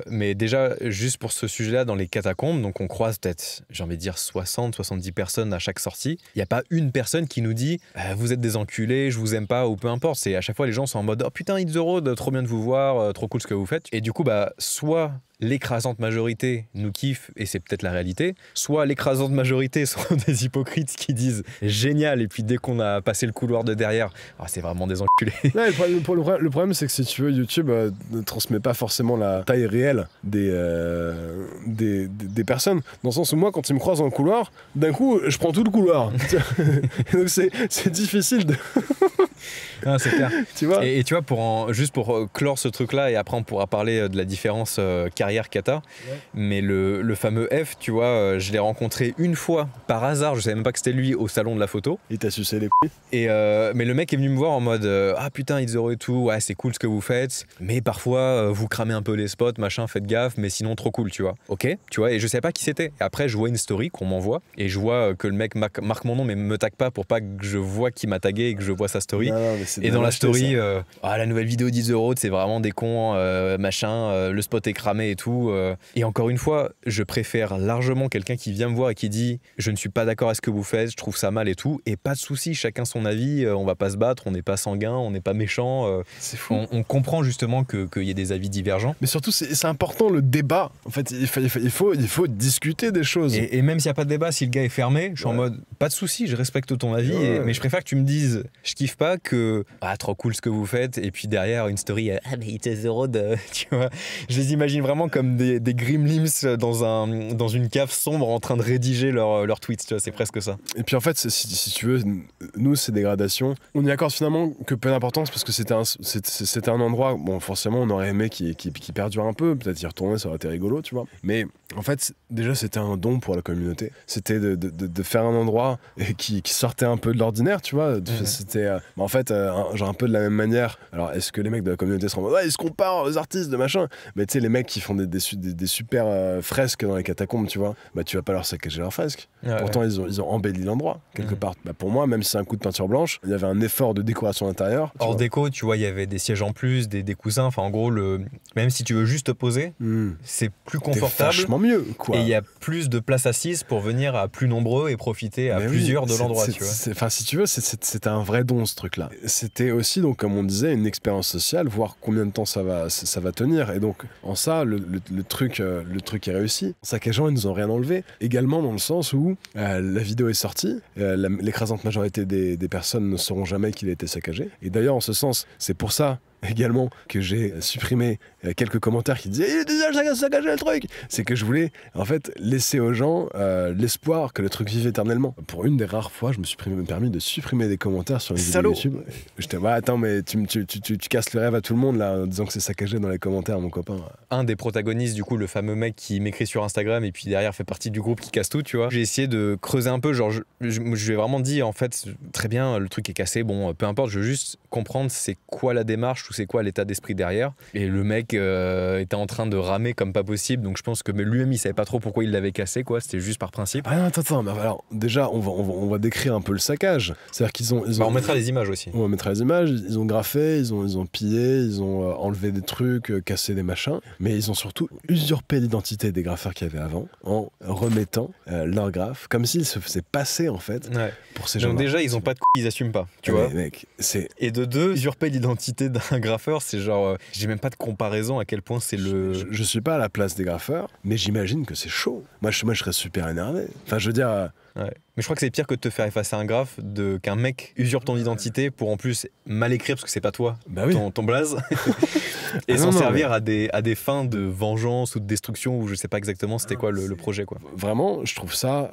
Mais déjà, juste pour ce sujet-là, dans les catacombes, donc on croise peut-être, j'ai envie de dire 60-70 personnes à chaque sortie. Il n'y a pas une personne qui nous dit vous êtes des enculés, je vous aime pas, ou peu importe. C'est à chaque fois les gens sont en mode oh putain Hit the Road, trop bien de vous voir, trop cool ce que vous faites. Et du coup, bah soit l'écrasante majorité nous kiffe et c'est peut-être la réalité, soit l'écrasante majorité sont des hypocrites qui disent génial et puis dès qu'on a passé le couloir de derrière, c'est vraiment des enculés. Ouais, le problème, c'est que si tu veux, YouTube ne transmet pas forcément la taille réelle des personnes. Dans le sens où moi, quand ils me croisent dans le couloir, d'un coup, je prends tout le couloir. Donc c'est difficile de... Ah, c'est clair. Tu vois et tu vois, juste pour clore ce truc-là, et après on pourra parler de la différence carrière-kata, ouais. Mais le fameux F, tu vois, je l'ai rencontré une fois par hasard, je savais même pas que c'était lui au salon de la photo. Il t'a sucé les couilles. Mais le mec est venu me voir en mode ah putain, It's Zero et tout, ouais, c'est cool ce que vous faites, mais parfois vous cramez un peu les spots, machin, faites gaffe, mais sinon trop cool, tu vois. Ok, tu vois, et je savais pas qui c'était. Et après, je vois une story qu'on m'envoie, et je vois que le mec marque mon nom, mais me tag pas pour pas que je vois qui m'a tagué et que je vois sa story. Non, et dans la story, la nouvelle vidéo d'It's Zero, c'est vraiment des cons, machin, le spot est cramé et tout. Et encore une fois, je préfère largement quelqu'un qui vient me voir et qui dit je ne suis pas d'accord avec ce que vous faites, je trouve ça mal et tout. Et pas de souci, chacun son avis, on va pas se battre, on n'est pas sanguin, on n'est pas méchant. C'est fou. On comprend justement qu'il y ait des avis divergents. Mais surtout, c'est important le débat. En fait, il faut discuter des choses. Et même s'il n'y a pas de débat, si le gars est fermé, je suis en mode pas de souci, je respecte ton avis, mais je préfère que tu me dises je kiffe pas que trop cool ce que vous faites, et puis derrière une story mais It's Zero tu vois, je les imagine vraiment comme des gremlins dans une cave sombre en train de rédiger leurs tweets, tu vois, c'est presque ça. Et puis en fait, si tu veux, nous ces dégradations, on y accorde finalement que peu d'importance parce que c'était un endroit, bon forcément on aurait aimé qui perdure un peu, peut-être y retourner, ça aurait été rigolo, tu vois, mais en fait déjà c'était un don pour la communauté, c'était de faire un endroit qui sortait un peu de l'ordinaire, tu vois, c'était en fait genre un peu de la même manière. Alors est-ce que les mecs de la communauté seront en mode ils se comparent aux artistes de machin, mais tu sais les mecs qui font des super fresques dans les catacombes, tu vois, tu vas pas leur saccager leurs fresques. Pourtant ils ont embelli l'endroit quelque part. Pour moi, même si c'est un coup de peinture blanche, il y avait un effort de décoration intérieure. Hors déco, tu vois, il y avait des sièges en plus, des coussins, enfin en gros même si tu veux juste te poser, c'est plus confortable, vachement mieux quoi. Et il y a plus de place assise pour venir à plus nombreux et profiter à plusieurs de l'endroit, tu vois. Enfin si tu veux, c'était un vrai don ce truc là. C'était aussi donc comme on disait une expérience sociale, voir combien de temps ça va tenir, et donc en ça le truc est réussi. Saccageant, ils nous ont rien enlevé, également dans le sens où la vidéo est sortie, l'écrasante majorité des personnes ne sauront jamais qu'il a été saccagé, et d'ailleurs en ce sens c'est pour ça également que j'ai supprimé quelques commentaires qui disaient il est déjà saccagé le truc. C'est que je voulais en fait laisser aux gens l'espoir que le truc vive éternellement. Pour une des rares fois, je me suis permis de supprimer des commentaires sur une vidéo YouTube. J'étais attends, mais tu casses le rêve à tout le monde là en disant que c'est saccagé dans les commentaires, mon copain. Un des protagonistes, du coup, le fameux mec qui m'écrit sur Instagram et puis derrière fait partie du groupe qui casse tout, tu vois. J'ai essayé de creuser un peu, genre je lui ai vraiment dit en fait très bien, le truc est cassé, bon peu importe, je veux juste comprendre c'est quoi la démarche, c'est quoi l'état d'esprit derrière. Et le mec était en train de ramer comme pas possible, donc je pense que lui-même il savait pas trop pourquoi il l'avait cassé, quoi, c'était juste par principe. Attends, mais alors déjà on va décrire un peu le saccage. C'est-à-dire qu'ils ont on mettra les images aussi. On mettra les images, ils ont graffé, ils ont pillé, ils ont enlevé des trucs, cassé des machins, mais ils ont surtout usurpé l'identité des graffeurs qu'il y avait avant en remettant leurs graphes, comme s'ils se faisaient passer en fait pour ces gens. Donc déjà ils ont pas de ils assument pas, tu vois. Mec, et de deux, usurper l'identité d'un graffeur, c'est genre j'ai même pas de comparaison à quel point c'est le... Je suis pas à la place des graffeurs, mais j'imagine que c'est chaud. Moi je serais super énervé. Enfin je veux dire... Ouais. Mais je crois que c'est pire que de te faire effacer un graphe, qu'un mec usurpe ton identité pour en plus mal écrire parce que c'est pas toi, ton blaze, et s'en servir à des fins de vengeance ou de destruction, ou je sais pas exactement c'était quoi le projet, quoi. Vraiment, je trouve ça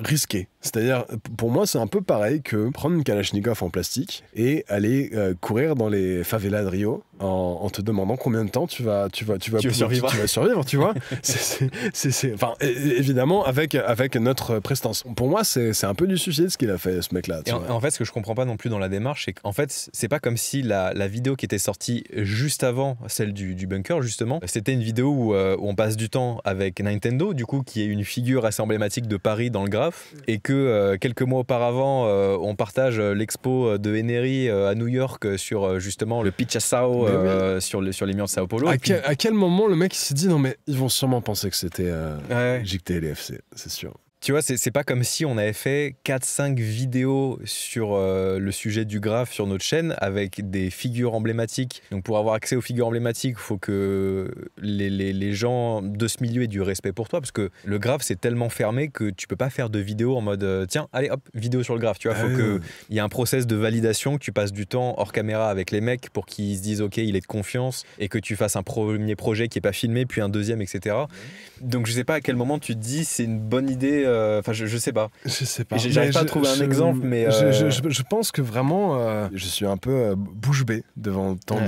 risqué. C'est-à-dire, pour moi, c'est un peu pareil que prendre une Kalachnikov en plastique et aller courir dans les favelas de Rio en te demandant combien de temps tu vas survivre, tu vois. Enfin, évidemment, avec notre prestance. Pour moi, c'est un peu du suicide ce qu'il a fait, ce mec-là. En fait, ce que je comprends pas non plus dans la démarche, c'est qu'en fait, c'est pas comme si la vidéo qui était sortie juste avant celle du bunker, justement, c'était une vidéo où on passe du temps avec Nintendo, du coup, qui est une figure assez emblématique de Paris dans le graphe, et que quelques mois auparavant, on partage l'expo de Eneri à New York sur justement le Pichaçao, sur les murs de Sao Paulo. À quel moment le mec s'est dit non mais ils vont sûrement penser que c'était JTLFC, c'est sûr. Tu vois, c'est pas comme si on avait fait 4-5 vidéos sur le sujet du graphe sur notre chaîne avec des figures emblématiques. Donc pour avoir accès aux figures emblématiques, il faut que les gens de ce milieu aient du respect pour toi, parce que le graphe c'est tellement fermé que tu peux pas faire de vidéo en mode tiens, allez hop, vidéo sur le graphe. Tu vois, faut qu'il y ait un process de validation, que tu passes du temps hors caméra avec les mecs pour qu'ils se disent ok, il est de confiance, et que tu fasses un premier projet qui est pas filmé, puis un deuxième, etc. Donc je sais pas à quel moment tu te dis c'est une bonne idée. Enfin, je sais pas. Je sais pas. J'arrive pas à trouver un exemple, mais je pense que vraiment, je suis un peu bouche bée devant tant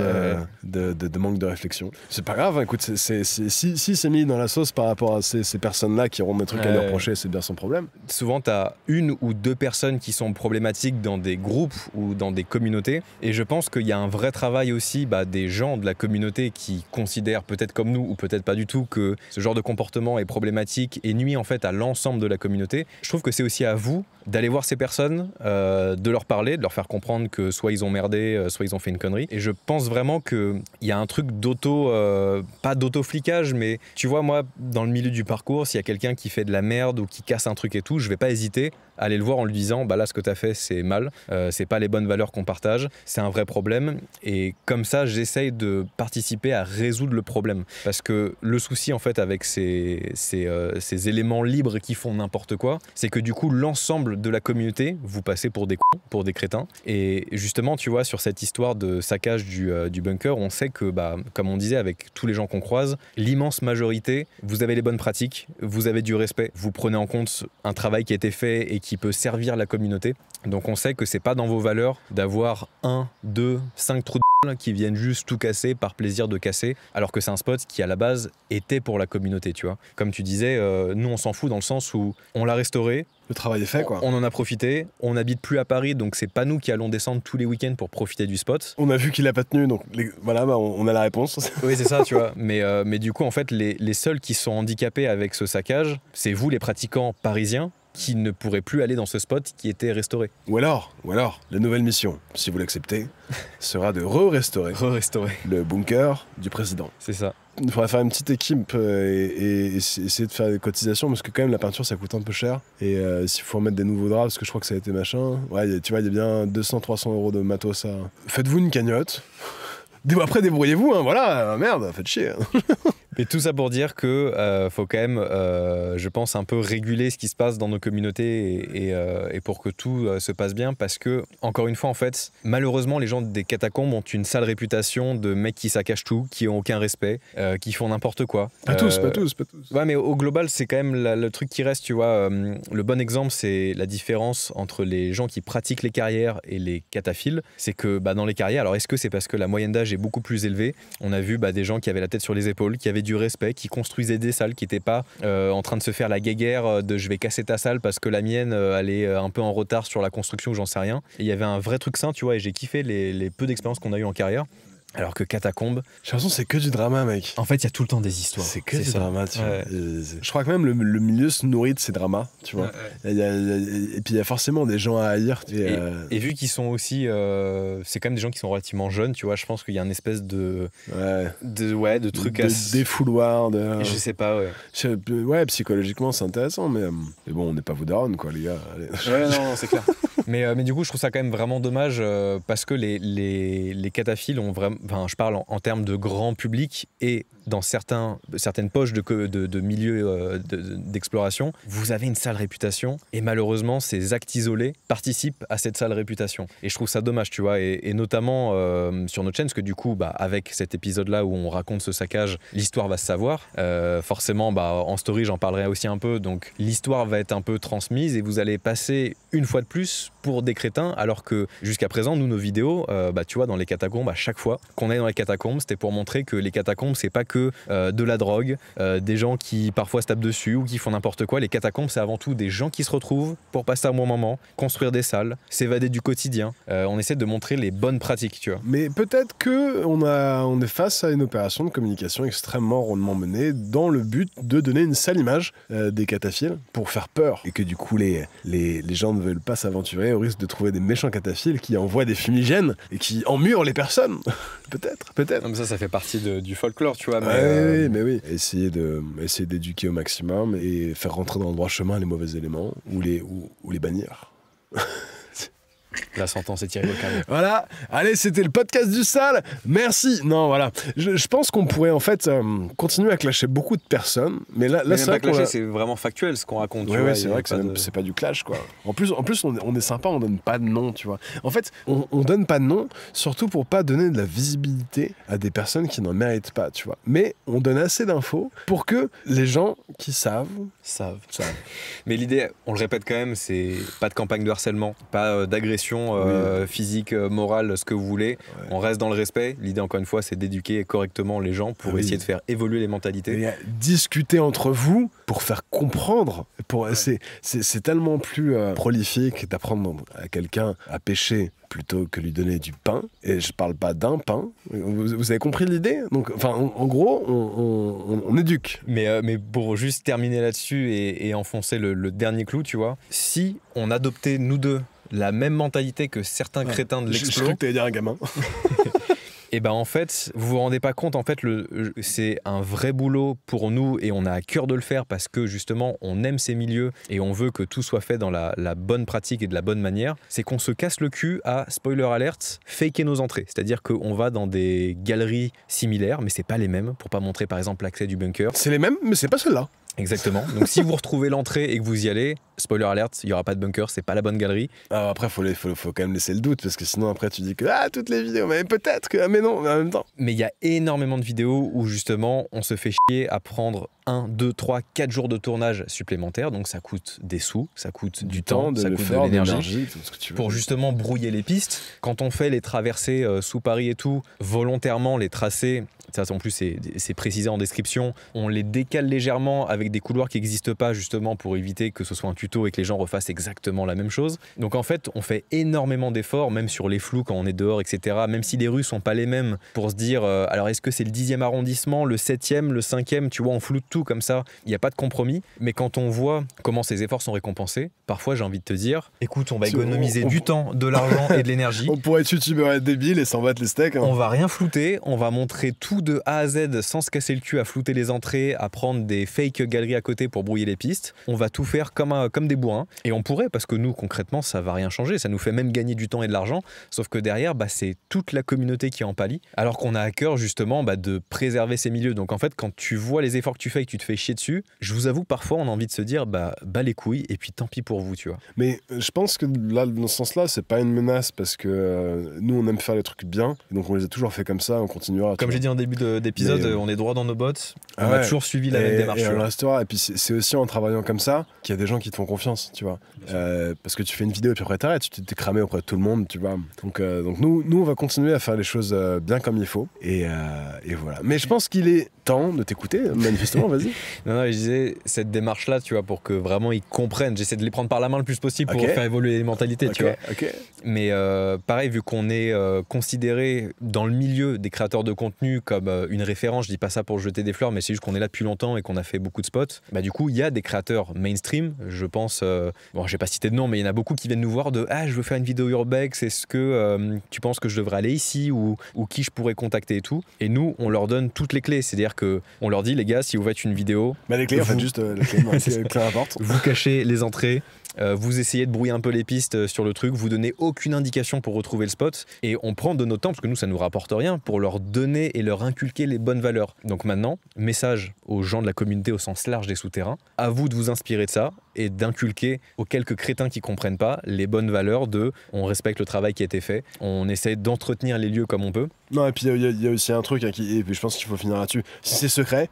de manque de réflexion. C'est pas grave, hein, écoute, si c'est mis dans la sauce par rapport à ces personnes-là qui auront des trucs à lui reprocher, c'est bien son problème. Souvent, t'as une ou deux personnes qui sont problématiques dans des groupes ou dans des communautés, et je pense qu'il y a un vrai travail aussi des gens de la communauté qui considèrent peut-être comme nous ou peut-être pas du tout que ce genre de comportement est problématique et nuit en fait à l'ensemble de la communauté. Je trouve que c'est aussi à vous d'aller voir ces personnes, de leur parler, de leur faire comprendre que soit ils ont merdé, soit ils ont fait une connerie. Et je pense vraiment qu'il y a un truc pas d'auto-flicage, mais tu vois, moi, dans le milieu du parcours, s'il y a quelqu'un qui fait de la merde ou qui casse un truc et tout, je vais pas hésiter à aller le voir en lui disant là, ce que t'as fait, c'est mal, c'est pas les bonnes valeurs qu'on partage, c'est un vrai problème. Et comme ça, j'essaye de participer à résoudre le problème. Parce que le souci, en fait, avec ces éléments libres qui font n'importe quoi, c'est que du coup, l'ensemble de la communauté, vous passez pour des cons, pour des crétins. Et justement, tu vois, sur cette histoire de saccage du bunker, on sait que, comme on disait, avec tous les gens qu'on croise, l'immense majorité, vous avez les bonnes pratiques, vous avez du respect, vous prenez en compte un travail qui a été fait et qui peut servir la communauté. Donc on sait que c'est pas dans vos valeurs d'avoir 1, 2, 5 trous de qui viennent juste tout casser par plaisir de casser, alors que c'est un spot qui à la base était pour la communauté, tu vois. Comme tu disais, nous on s'en fout dans le sens où on l'a restauré, le travail est fait, quoi. On en a profité, on n'habite plus à Paris, donc c'est pas nous qui allons descendre tous les week-ends pour profiter du spot. On a vu qu'il a pas tenu, donc voilà, on a la réponse. Oui, c'est ça, tu vois. Mais du coup, en fait, les seuls qui sont handicapés avec ce saccage, c'est vous, les pratiquants parisiens, qui ne pourraient plus aller dans ce spot qui était restauré. Ou alors, la nouvelle mission, si vous l'acceptez, sera de restaurer le bunker du président. C'est ça. Il faudrait faire une petite équipe et essayer de faire des cotisations, parce que quand même la peinture ça coûte un peu cher. Et s'il faut remettre des nouveaux draps, parce que je crois que ça a été machin, ouais, tu vois, il y a bien 200-300 euros de matos à... Faites-vous une cagnotte. Après, débrouillez-vous, hein, voilà, merde, faites chier. Mais tout ça pour dire que faut quand même, je pense, un peu réguler ce qui se passe dans nos communautés et pour que tout se passe bien, parce que, encore une fois, en fait, malheureusement, les gens des catacombes ont une sale réputation de mecs qui saccagent tout, qui ont aucun respect, qui font n'importe quoi. Pas tous. Ouais, mais au global, c'est quand même le truc qui reste, tu vois. Le bon exemple, c'est la différence entre les gens qui pratiquent les carrières et les cataphiles. C'est que dans les carrières, alors est-ce que c'est parce que la moyenne d'âge est beaucoup plus élevée? On a vu des gens qui avaient la tête sur les épaules, qui avaient du respect, qui construisaient des salles, qui n'étaient pas en train de se faire la guéguerre de je vais casser ta salle parce que la mienne elle est un peu en retard sur la construction, j'en sais rien. Et il y avait un vrai truc sain, tu vois, et j'ai kiffé les peu d'expériences qu'on a eu en carrière. Alors que Catacombe, j'ai l'impression que c'est que du drama, mec. En fait, il y a tout le temps des histoires. C'est que du drama, tu vois. Je crois que même le milieu se nourrit de ces dramas, tu vois. Et puis il y a forcément des gens à haïr. Et vu qu'ils sont aussi, c'est quand même des gens qui sont relativement jeunes, tu vois. Je pense qu'il y a une espèce de truc à défouloir. Je sais pas, ouais, psychologiquement c'est intéressant, mais bon, on n'est pas Voudaron, quoi, les gars. Allez. Ouais, non, c'est clair. mais du coup, je trouve ça quand même vraiment dommage parce que les cataphiles ont vraiment. Enfin, je parle en termes de grand public et dans certaines poches de milieux d'exploration, vous avez une sale réputation et malheureusement, ces actes isolés participent à cette sale réputation. Et je trouve ça dommage, tu vois, et notamment sur notre chaîne, parce que du coup, avec cet épisode-là où on raconte ce saccage, l'histoire va se savoir. Forcément, en story, j'en parlerai aussi un peu, donc l'histoire va être un peu transmise et vous allez passer une fois de plus pour des crétins, alors que jusqu'à présent, nous, nos vidéos, tu vois, dans les catacombes, à chaque fois qu'on est dans les catacombes, c'était pour montrer que les catacombes, c'est pas que de la drogue, des gens qui parfois se tapent dessus ou qui font n'importe quoi. Les catacombes, c'est avant tout des gens qui se retrouvent pour passer un bon moment, construire des salles, s'évader du quotidien. On essaie de montrer les bonnes pratiques, tu vois. Mais peut-être qu'on est face à une opération de communication extrêmement rondement menée dans le but de donner une sale image des cataphiles pour faire peur et que du coup les gens ne veulent pas s'aventurer jamais au risque de trouver des méchants cataphiles qui envoient des fumigènes et qui emmurent les personnes. Peut-être. Non, mais ça fait partie du folklore, tu vois. Mais oui. Essayer d'éduquer au maximum et faire rentrer dans le droit chemin les mauvais éléments ou les bannir. La sentence est tirée au carré. Voilà, allez, c'était le podcast du sale. Merci. Non, voilà. Je pense qu'on pourrait en fait continuer à clasher beaucoup de personnes, mais là c'est pas clasher, c'est vraiment factuel ce qu'on raconte. Oui, c'est vrai que c'est pas du clash, quoi. En plus, on est sympa, on donne pas de nom, tu vois. En fait, on donne pas de nom, surtout pour pas donner de la visibilité à des personnes qui n'en méritent pas, tu vois. Mais on donne assez d'infos pour que les gens qui savent. Mais l'idée, on le répète quand même, c'est pas de campagne de harcèlement, pas d'agression physique, morale, ce que vous voulez. Ouais. On reste dans le respect. L'idée, encore une fois, c'est d'éduquer correctement les gens pour essayer de faire évoluer les mentalités. Et discuter entre vous pour faire comprendre. C'est tellement plus prolifique d'apprendre à quelqu'un à pêcher plutôt que lui donner du pain. Et je parle pas d'un pain. Vous avez compris l'idée? Donc, enfin, en gros, on éduque. Mais pour juste terminer là-dessus et enfoncer le dernier clou, tu vois, si on adoptait, nous deux, la même mentalité que certains crétins de l'explo... Je crois que t'allais dire un gamin. Et ben en fait, vous vous rendez pas compte, en fait, c'est un vrai boulot pour nous et on a à cœur de le faire parce que justement, on aime ces milieux et on veut que tout soit fait dans la bonne pratique et de la bonne manière. C'est qu'on se casse le cul à, spoiler alert, faker nos entrées. C'est-à-dire qu'on va dans des galeries similaires, mais c'est pas les mêmes, pour pas montrer par exemple l'accès du bunker. C'est les mêmes, mais c'est pas celle-là. Exactement. Donc si vous retrouvez l'entrée et que vous y allez, spoiler alert, il n'y aura pas de bunker, c'est pas la bonne galerie. Alors après, faut quand même laisser le doute, parce que sinon après tu dis que toutes les vidéos, mais peut-être que, mais non, mais en même temps. Mais il y a énormément de vidéos où justement on se fait chier à prendre 1, 2, 3, 4 jours de tournage supplémentaires, donc ça coûte des sous, ça coûte du temps, ça coûte de l'énergie, tout ce que tu veux. Pour justement brouiller les pistes. Quand on fait les traversées sous Paris et tout, volontairement les tracés, ça en plus c'est précisé en description, on les décale légèrement avec des couloirs qui n'existent pas justement pour éviter que ce soit un tuto et que les gens refassent exactement la même chose. Donc en fait, on fait énormément d'efforts, même sur les flous quand on est dehors, etc. Même si les rues sont pas les mêmes, pour se dire, alors est-ce que c'est le 10e arrondissement, le 7e, le 5e, tu vois, on floute tout comme ça, il n'y a pas de compromis. Mais quand on voit comment ces efforts sont récompensés, parfois j'ai envie de te dire, écoute, on va économiser du temps, de l'argent et de l'énergie. On pourrait être youtubeur et débile et s'en battre les steaks. Hein. On va rien flouter, on va montrer tout de A à Z sans se casser le cul à flouter les entrées, à prendre des fake galeries à côté pour brouiller les pistes. On va tout faire comme des bourrins. Et on pourrait, parce que nous, concrètement, ça va rien changer. Ça nous fait même gagner du temps et de l'argent. Sauf que derrière, c'est toute la communauté qui en pâlit. Alors qu'on a à cœur, justement, de préserver ces milieux. Donc en fait, quand tu vois les efforts que tu fais et que tu te fais chier dessus, je vous avoue, parfois, on a envie de se dire, bah les couilles, et puis tant pis pour vous, tu vois. Mais je pense que là, dans ce sens-là, c'est pas une menace, parce que nous, on aime faire les trucs bien. Donc on les a toujours fait comme ça, on continuera. Comme j'ai dit en début d'épisode, on est droit dans nos bottes. On a toujours suivi la même démarche. Et on restera. Et puis c'est aussi en travaillant comme ça qu'il y a des gens qui te font confiance, tu vois. Parce que tu fais une vidéo et puis après t'arrêtes, tu t'es cramé auprès de tout le monde, tu vois. Donc nous, on va continuer à faire les choses bien comme il faut. Et voilà. Mais je pense qu'il est temps de t'écouter, manifestement, vas-y. Non, je disais, cette démarche-là, tu vois, pour que vraiment ils comprennent. J'essaie de les prendre par la main le plus possible pour faire évoluer les mentalités, tu vois. Mais pareil, vu qu'on est considéré dans le milieu des créateurs de contenu comme une référence, je dis pas ça pour jeter des fleurs, mais c'est juste qu'on est là depuis longtemps et qu'on a fait beaucoup de spots. Du coup, il y a des créateurs mainstream, je pense, je vais pas citer de nom, mais il y en a beaucoup qui viennent nous voir de je veux faire une vidéo urbex, est-ce que tu penses que je devrais aller ici ou qui je pourrais contacter et tout. Et nous, on leur donne toutes les clés, c'est-à-dire qu'on leur dit, les gars, si vous faites une vidéo, les clés, en fait, juste les clés, vous cachez les entrées. Vous essayez de brouiller un peu les pistes sur le truc, vous donnez aucune indication pour retrouver le spot et on prend de notre temps, parce que nous ça nous rapporte rien, pour leur donner et leur inculquer les bonnes valeurs. Donc maintenant, message aux gens de la communauté au sens large des souterrains, à vous de vous inspirer de ça et d'inculquer aux quelques crétins qui comprennent pas les bonnes valeurs de on respecte le travail qui a été fait, on essaie d'entretenir les lieux comme on peut. Non, et puis il y a aussi un truc, et puis je pense qu'il faut finir là-dessus. Si c'est secret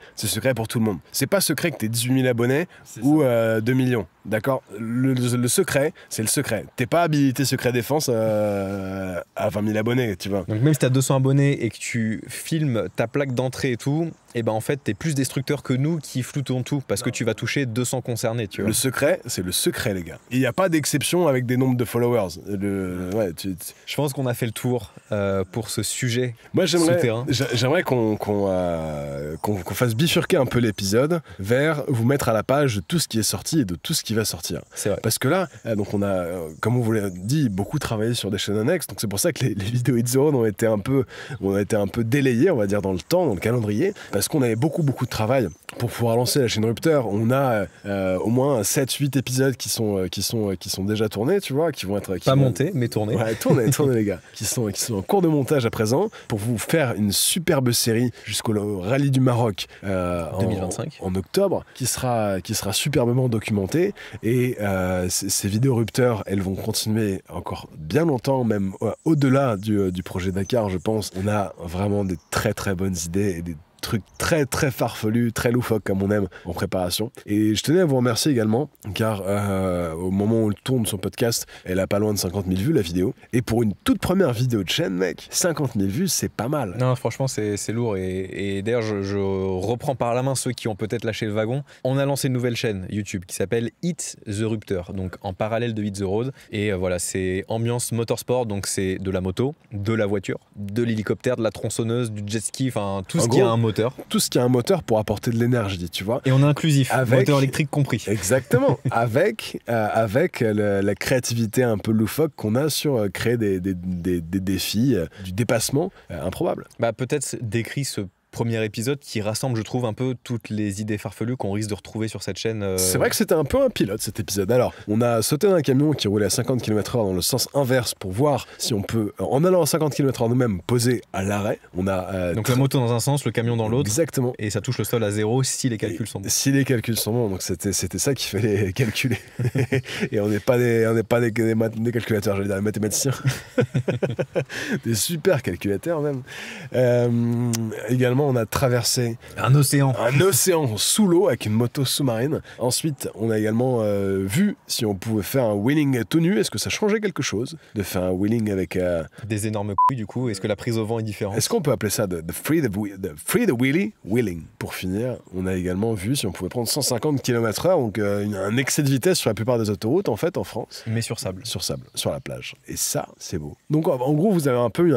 pour tout le monde. C'est pas secret que t'aies 18 000 abonnés ou 2 millions, d'accord ? Le secret, c'est le secret. T'es pas habilité secret défense à 20 000 abonnés, tu vois. Donc même si t'as 200 abonnés et que tu filmes ta plaque d'entrée et tout, et en fait t'es plus destructeur que nous qui floutons tout, parce que tu vas toucher 200 concernés, tu vois. secret, les gars. Il n'y a pas d'exception avec des nombres de followers. Je pense qu'on a fait le tour pour ce sujet. Moi, j'aimerais qu'on fasse bifurquer un peu l'épisode vers vous mettre à la page de tout ce qui est sorti et de tout ce qui va sortir. C'est vrai. Parce que là, donc on a, comme on vous l'a dit, beaucoup travaillé sur des chaînes annexes. Donc c'est pour ça que les vidéos Hit The Road ont été un peu délayées, on va dire, dans le temps, dans le calendrier, parce qu'on avait beaucoup de travail pour pouvoir lancer la chaîne Rupteur. On a au moins 7-8 épisodes qui sont déjà tournés, tu vois, qui vont être... Pas montés, mais tournés. Ouais, tournés les gars, qui sont en cours de montage à présent, pour vous faire une superbe série jusqu'au Rallye du Maroc 2025. En octobre, qui sera superbement documentée. Et ces vidéos Rupteur, elles vont continuer encore bien longtemps, même au-delà du projet Dakar, je pense. On a vraiment des très très bonnes idées et des trucs très très farfelus, très loufoques comme on aime en préparation. Et je tenais à vous remercier également, car au moment où on tourne son podcast, elle a pas loin de 50 000 vues la vidéo. Et pour une toute première vidéo de chaîne, mec, 50 000 vues, c'est pas mal. Non, franchement, c'est lourd. Et d'ailleurs, je reprends par la main ceux qui ont peut-être lâché le wagon. On a lancé une nouvelle chaîne YouTube qui s'appelle Hit The Rupteur, donc en parallèle de Hit The Road. Et voilà, c'est ambiance motorsport, donc c'est de la moto, de la voiture, de l'hélicoptère, de la tronçonneuse, du jet ski, enfin tout ce qui a un moteur. Tout ce qui a un moteur pour apporter de l'énergie, tu vois. Et on est inclusif, moteur électrique compris. Exactement, avec la créativité un peu loufoque qu'on a sur créer des défis, du dépassement improbable. Bah, peut-être décrit ce premier épisode qui rassemble, je trouve, un peu toutes les idées farfelues qu'on risque de retrouver sur cette chaîne. C'est vrai que c'était un peu un pilote cet épisode. Alors, on a sauté d'un camion qui roulait à 50 km/h dans le sens inverse pour voir si on peut, en allant à 50 km/h nous-mêmes, poser à l'arrêt. On a donc la moto dans un sens, le camion dans l'autre. Exactement. Et ça touche le sol à 0 si les calculs sont bons. Si les calculs sont bons, donc c'était ça qu'il fallait calculer. Et on n'est pas des calculateurs, j'allais dire des mathématiciens. Des super calculateurs même. Également, on a traversé un océan sous l'eau avec une moto sous-marine. Ensuite, on a également vu si on pouvait faire un wheeling tout nu. Est-ce que ça changeait quelque chose de faire un wheeling avec des énormes couilles du coup? Est-ce que la prise au vent est différente? Est-ce qu'on peut appeler ça the free the wheeling? Pour finir, on a également vu si on pouvait prendre 150 km/h, donc un excès de vitesse sur la plupart des autoroutes en fait en France. Mais sur sable, sur la plage. Et ça, c'est beau. Donc en gros, vous avez un peu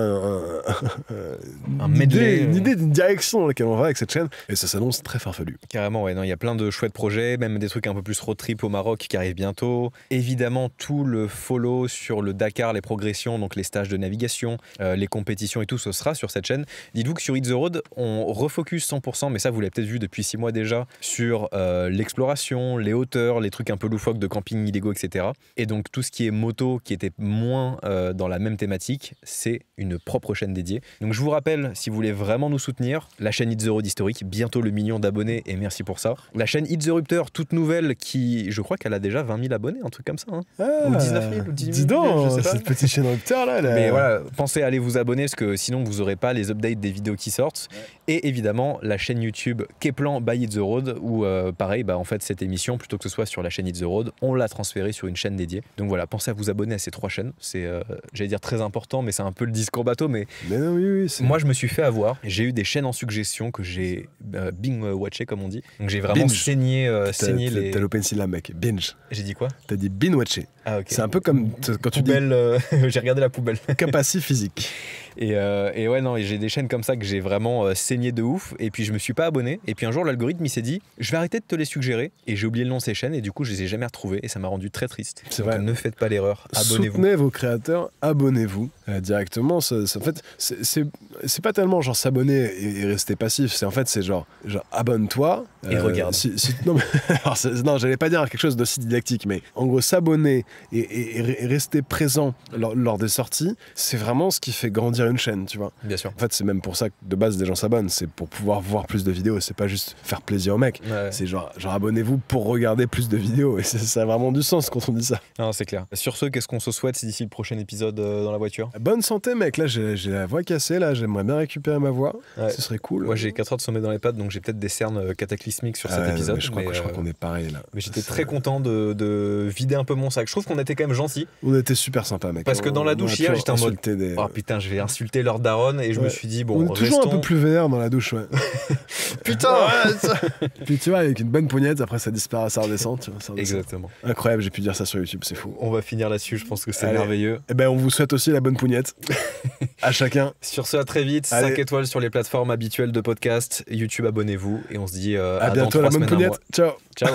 une idée d'une direction dans laquelle on va avec cette chaîne, et ça s'annonce très farfelu. Carrément, ouais. Non, il y a plein de chouettes projets, même des trucs un peu plus road trip au Maroc qui arrivent bientôt. Évidemment, tout le follow sur le Dakar, les progressions, donc les stages de navigation, les compétitions et tout, ce sera sur cette chaîne. Dites-vous que sur Hit The Road, on refocus 100%, mais ça vous l'avez peut-être vu depuis 6 mois déjà, sur l'exploration, les hauteurs, les trucs un peu loufoques de camping illégaux, etc. Et donc tout ce qui est moto, qui était moins dans la même thématique, c'est une propre chaîne dédiée. Donc je vous rappelle, si vous voulez vraiment nous soutenir, la chaîne Hit The Road historique, bientôt le million d'abonnés et merci pour ça. La chaîne Hit The Rupteur, toute nouvelle, qui, je crois qu'elle a déjà 20 000 abonnés, un truc comme ça. Hein. Ou 19 000 ou 10 000. Dis donc, je sais pas. cette petite chaîne Rupteur là. Mais voilà, pensez à aller vous abonner parce que sinon vous n'aurez pas les updates des vidéos qui sortent. Et évidemment, la chaîne YouTube Keplan by Hit The Road où pareil, en fait cette émission, plutôt que ce soit sur la chaîne Hit The Road, on l'a transférée sur une chaîne dédiée. Donc voilà, pensez à vous abonner à ces 3 chaînes. C'est, j'allais dire très important, mais c'est un peu le discours bateau. Mais non, oui, moi je me suis fait avoir. J'ai eu des chaînes en suggestion que j'ai binge-watché comme on dit. Donc j'ai vraiment saigné les... T'as loupé une syllabe mec, binge. J'ai dit quoi? T'as dit binge-watché. Ah ok. C'est un peu comme quand tu dis... J'ai regardé la poubelle. Capacité physique. Et ouais, non, j'ai des chaînes comme ça que j'ai vraiment saigné de ouf. Et puis je me suis pas abonné. Et puis un jour, l'algorithme il s'est dit, je vais arrêter de te les suggérer. Et j'ai oublié le nom de ces chaînes. Et du coup, je les ai jamais retrouvées. Et ça m'a rendu très triste. C'est donc, vrai. Ne faites pas l'erreur. Abonnez-vous. Soutenez vos créateurs. Abonnez-vous directement. En fait, c'est pas tellement genre s'abonner et rester passif. C'est en fait, c'est genre abonne-toi. Et regarde. Non, j'allais pas dire quelque chose d'aussi didactique. Mais en gros, s'abonner et rester présent lors des sorties, c'est vraiment ce qui fait grandir une chaîne, tu vois. Bien sûr. En fait, c'est même pour ça que de base, des gens s'abonnent. C'est pour pouvoir voir plus de vidéos. C'est pas juste faire plaisir aux mecs. Ouais. C'est genre abonnez-vous pour regarder plus de vidéos. Et ça a vraiment du sens quand on dit ça. Non, c'est clair. Sur ce, qu'est-ce qu'on se souhaite d'ici le prochain épisode dans la voiture? Bonne santé, mec. Là, j'ai la voix cassée. Là, j'aimerais bien récupérer ma voix. Ouais. Ce serait cool. Moi, j'ai 4 heures de sommeil dans les pattes, donc j'ai peut-être des cernes cataclysmiques. cataclysmique sur cet épisode. Je crois qu'on est pareil là. Mais j'étais très content de vider un peu mon sac. Je trouve qu'on était quand même gentils. On était super sympa, mec. Parce que dans la douche hier, j'étais en mode oh putain, je vais insulter leur daronne, et je me suis dit bon, on est toujours un peu plus vénère dans la douche, ouais. Putain. Puis tu vois, avec une bonne poignette, après ça disparaît, ça redescend, tu vois, ça redescend. Exactement. Incroyable, j'ai pu dire ça sur YouTube, c'est fou. On va finir là-dessus, je pense que c'est merveilleux. Et ben on vous souhaite aussi la bonne poignette. À chacun. Sur ce, à très vite. 5 étoiles sur les plateformes habituelles de podcast. YouTube, abonnez-vous. Et on se dit à bientôt, la bonne poignette. Ciao. Ciao.